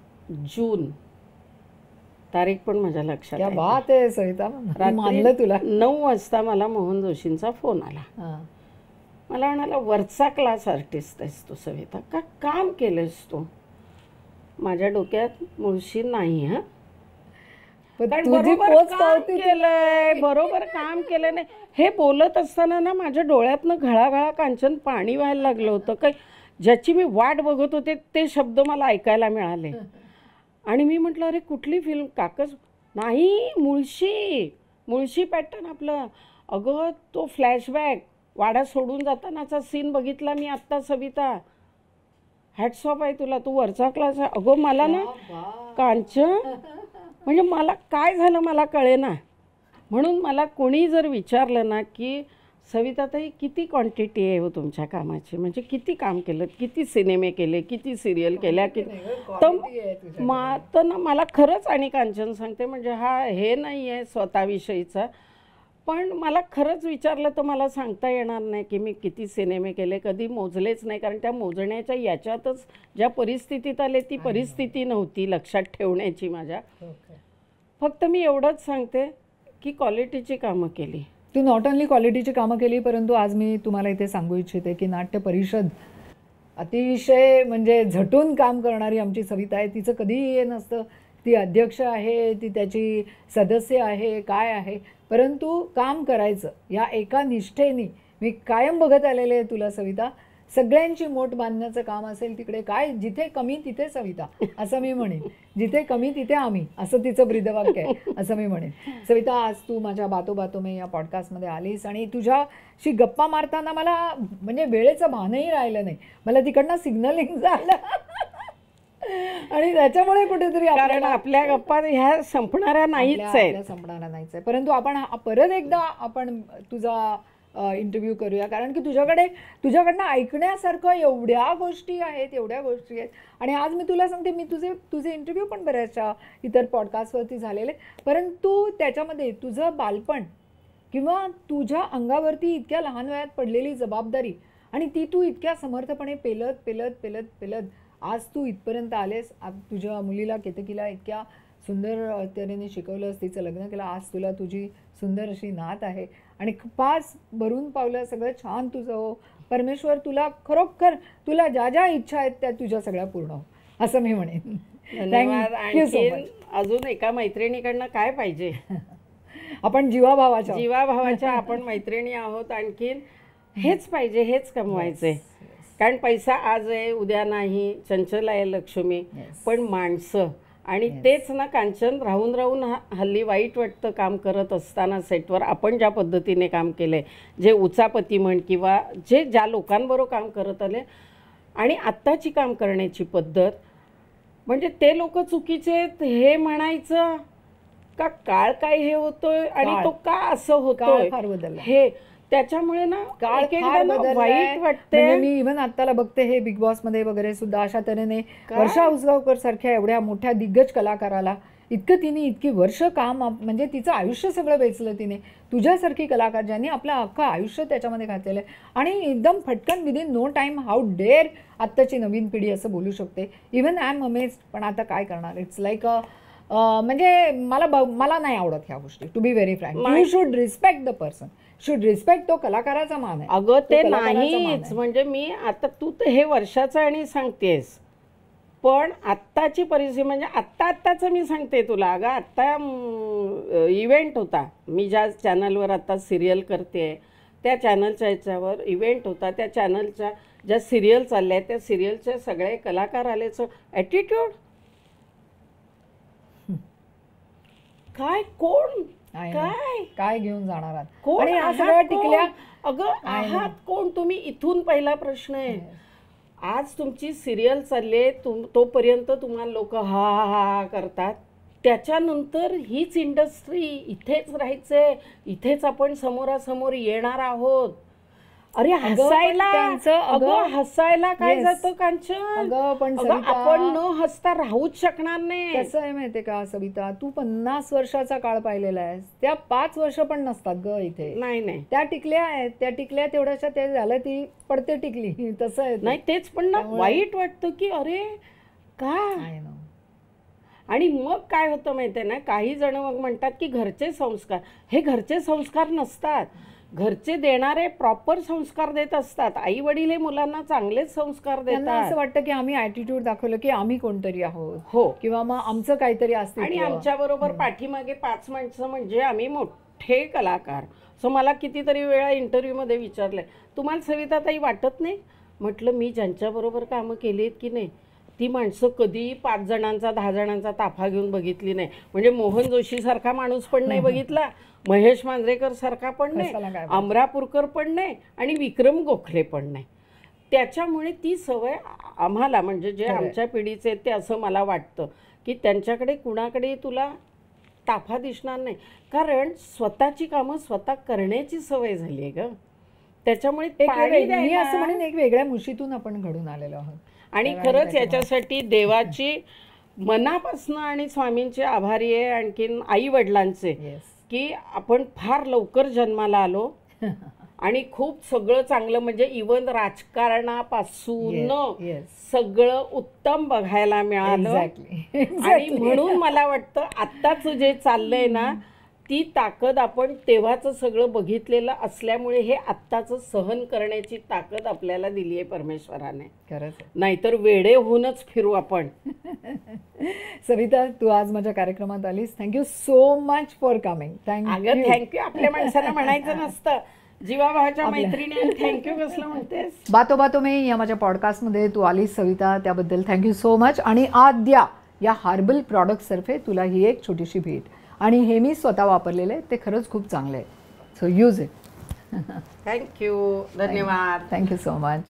जून तारीख पण माझ्या लक्षात आहे. बात आहे सविता, मानलं तुला. 9 वाजता मला मोहन जोशींचा फोन आला. मला म्हणाला वरचा क्लास आर्टिस्ट आहेस तू सविता, का काम केलंस तू? माझ्या डोक्यात मुळशी नाही. हां बरोबर काम केलं नाही हे बोलत असताना ना माझ्या डोळ्यातनं घळाघळा कांचन पाणी व्हायला लागलं होतं, काय ज्याची मी वाट बघत होते ते शब्द मला ऐकायला मिळाले. आणि मी म्हटलं अरे कुठली फिल्म? काकच नाही, मुळशी पॅटर्न आपलं. अगं तो फ्लॅशबॅक वाडा सोडून जातानाचा सीन बघितला मी आत्ता सविता, हॅट्स ऑफ आहे तुला, तू वरचा क्लास आहे. अगं मला ना कांचन म्हणजे मला काय झालं मला कळेना. म्हणून मला कोणी जर विचारलं ना की सविताताई किती क्वांटिटी आहे हो तुमच्या कामाची, म्हणजे किती काम केलं, किती सिनेमे केले, किती सिरियल केल्या, तर ना मला खरंच, आणि कांचन सांगते म्हणजे हा हे नाही आहे स्वतःविषयीचा, पण मला खरंच विचारलं तर मला सांगता येणार नाही की मी किती सिनेमे केले, कधी मोजलेच नाही, कारण त्या मोजण्याच्या याच्यातच ज्या परिस्थितीत आले ती परिस्थिती नव्हती लक्षात ठेवण्याची माझ्या. फक्त मी एवढंच सांगते की क्वालिटीची कामं केली. तू नॉट ओनली क्वालिटीची कामं केली, परंतु आज मी तुम्हाला इथे सांगू इच्छिते की नाट्य परिषद अतिशय म्हणजे झटून काम करणारी आमची सविता आहे. तिचं कधीही हे नसतं ती अध्यक्ष आहे, ती त्याची सदस्य आहे, काय आहे, परंतु काम करायचं या एका निष्ठेने मी कायम बघत आलेले आहे तुला सविता. सगळ्यांची मोठ बांधण्याचं काम असेल तिकडे काय, जिथे कमी तिथे सविता असं मी म्हणेन, जिथे कमी तिथे आम्ही, असं तिचं ब्रीदवाक्य आहे असं मी म्हणेन. सविता, आज तू माझ्या बातो बातो में या पॉडकास्टमध्ये आलीस आणि तुझ्याशी गप्पा मारताना मला म्हणजे वेळेचं भानही राहिलं नाही, मला तिकडनं सिग्नलिंग झालं आणि त्याच्यामुळे कुठेतरी कारण आपल्या गप्पा ह्या संपणाऱ्या नाहीच आहेत, संपणाऱ्या नाहीच आहे. परंतु आपण परत एकदा आपण तुझा इंटरव्ह्यू करूया, कारण की तुझ्याकडनं ऐकण्यासारखं एवढ्या गोष्टी आहेत. आणि आज मी तुला सांगते, मी तुझे इंटरव्ह्यू पण बऱ्याचशा इतर पॉडकास्टवरती झालेले, परंतु त्याच्यामध्ये तुझं बालपण किंवा तुझ्या अंगावरती इतक्या लहान वयात पडलेली जबाबदारी आणि ती तू इतक्या समर्थपणे पेलत आज तू इथपर्यंत आलेस. तुझ्या मुलीला केतकीला इतक्या सुंदर तऱ्हेने शिकवलंस, तिचं लग्न केलं, आज तुला तुझी सुंदर अशी नात आहे आणि 5 भरून पावलं, सगळं छान तुझं हो. परमेश्वर तुला खरोखर तुला ज्या ज्या इच्छा आहेत त्या तुझ्या सगळ्या पूर्ण हो असं मी म्हणेन. धन्यवाद. आणखी अजून एका मैत्रिणीकडनं काय पाहिजे? आपण जीवाभावाच्या आपण मैत्रिणी आहोत, आणखीन हेच पाहिजे, हेच कमवायचे. कारण पैसा आज आहे उद्या नाही, चंचल आहे लक्ष्मी, पण माणसं. आणि तेच ना कांचन, राहून हल्ली वाईट वाटतं काम करत असताना सेटवर आपण ज्या पद्धतीने काम केलं आहे, जे उचापती म्हण किंवा जे ज्या लोकांबरोबर काम करत आले आणि आत्ताची काम करण्याची पद्धत, म्हणजे ते लोक चुकीचे आहेत हे म्हणायचं का काळ काय हे होतोय आणि तो का असं होतोय हे, त्याच्यामुळे ना काळ वाईट वाटते. मी इव्हन आत्ताला बघते हे बिग बॉस मध्ये वगैरे सुद्धा अशा तऱ्हेने वर्षा उसगावकर सारख्या एवढ्या मोठ्या दिग्गज कलाकाराला इतकं तिने इतकी वर्ष काम म्हणजे तिचं आयुष्य सगळं वेचलं तिने. तुझ्यासारखी कलाकार ज्यांनी आपलं अख्खं आयुष्य त्याच्यामध्ये घातलेलं आहे आणि एकदम फटकन within no time how dare आत्ताची नवीन पिढी असं बोलू शकते. Even I am amazed. पण आता काय करणार, इट्स लाईक म्हणजे मला नाही आवडत ह्या गोष्टी, to be very frank. You should respect the person, should respect. तो कलाकाराचा मान आहे. अगं तो ते कलाकाराचा मान नाहीच, आहे. म्हणजे मी आता तू तर हे वर्षाचं आणि सांगतेस, पण आत्ताची परिस्थिती म्हणजे आत्ताचं मी सांगते तुला. अगं आत्ता इव्हेंट होता, मी ज्या चॅनलवर आता सिरियल करते त्या चॅनलच्या ह्याच्यावर इव्हेंट होता. त्या चॅनलच्या ज्या सिरियल चालल्या त्या सिरियलचे सगळे कलाकार आलेचं ॲटिट्यूड काय, कोण काय घेऊन जाणार आहात? कोण आणि ह्या आहात, सगळ्या कोण? टिकल्या. अगं आहात कोण तुम्ही, इथून पहिला प्रश्न आहे. आज तुमची सिरियल चालले, तोपर्यंत तुम्हाला लोक हा हा हा करतात. त्याच्यानंतर हीच इंडस्ट्री, इथेच राहायचंय, इथेच आपण समोरासमोर येणार आहोत. अरे हसायला, अगं हसायला काय जातं कांचन. अगं पण आपण न हसता राहूच शकणार नाही. कसं आहे माहितीये का सविता, तू 50 वर्षाचा काळ पाहिलेला आहेस, त्या 5 वर्ष पण नसतात ग इथे. नाही त्या टिकल्या आहेत, त्या टिकल्या तेवढ्याशा ते झालं, ती पडते टिकली, तसं आहे. नाही तेच, पण ना वाईट वाटतं की अरे काय. आणि मग काय होतं माहितीये ना, काही जण मग म्हणतात की घरचे संस्कार. हे घरचे संस्कार नसतात, घरचे देणारे प्रॉपर संस्कार देत असतात. आई वडील हे मुलांना चांगलेच संस्कार देतात. असं वाटतं की आम्ही ॲटिट्यूड दाखवलं की आम्ही कोणतरी आहोत, हो, किंवा मग आमचं काहीतरी असतं आणि आमच्या बरोबर पाठीमागे 5 माणसं म्हणजे आम्ही मोठे कलाकार. सो मला कितीतरी वेळा इंटरव्ह्यूमध्ये विचारलंय, तुम्हाला सविताताई वाटत नाही? म्हटलं मी ज्यांच्याबरोबर कामं केलीत की नाही, ती माणसं कधी 5 जणांचा 10 जणांचा ताफा घेऊन बघितली नाही. म्हणजे मोहन जोशी सारखा माणूस पण नाही बघितला, महेश मांजरेकर सारखा पण नाही, अमरापूरकर पण नाही, आणि विक्रम गोखले पण नाही. त्याच्यामुळे ती सवय आम्हाला, म्हणजे जे आमच्या पिढीचे ते, असं मला वाटतं की त्यांच्याकडे कुणाकडे तुला ताफा दिसणार नाही, कारण स्वतःची कामं स्वतः करण्याची सवय झाली आहे ग. त्याच्यामुळे मी असं म्हणेन एक वेगळ्या मुशीतून आपण घडून आलेलो आहोत. आणि खरंच याच्यासाठी देवाची मनापासून आणि स्वामींचे आभारी आहे, आणखीन आई वडिलांचे, की आपण फार लवकर जन्माला आलो आणि खूप सगळं चांगलं, म्हणजे इव्हन राजकारणापासून सगळं उत्तम बघायला मिळालं. आणि म्हणून मला वाटतं आत्ताच जे चाललंय ना, ती ताकद आपण तेव्हाचं सगळं बघितलेलं असल्यामुळे हे आत्ताचं सहन करण्याची ताकद आपल्याला दिली आहे परमेश्वराने. खरंच, नाहीतर वेडे होऊनच फिरू आपण. सविता, तू आज माझ्या कार्यक्रमात आलीस. Thank you so much for coming. अगं थँक्यू आपल्या माणसाला म्हणायचं नसतं, जीवाभावाच्या मैत्रिणी थँक्यू कसलं म्हणतेस. बातो बातो में या माझ्या पॉडकास्टमध्ये तू आलीस सविता, त्याबद्दल थँक्यू सो मच. आणि आद्या या हार्बल प्रॉडक्ट्सतर्फे तुला ही एक छोटीशी भेट. आणि हे मी स्वतः वापरलेलं आहे, ते खरंच खूप चांगलं आहे. So use it. थँक्यू, धन्यवाद. Thank you so much.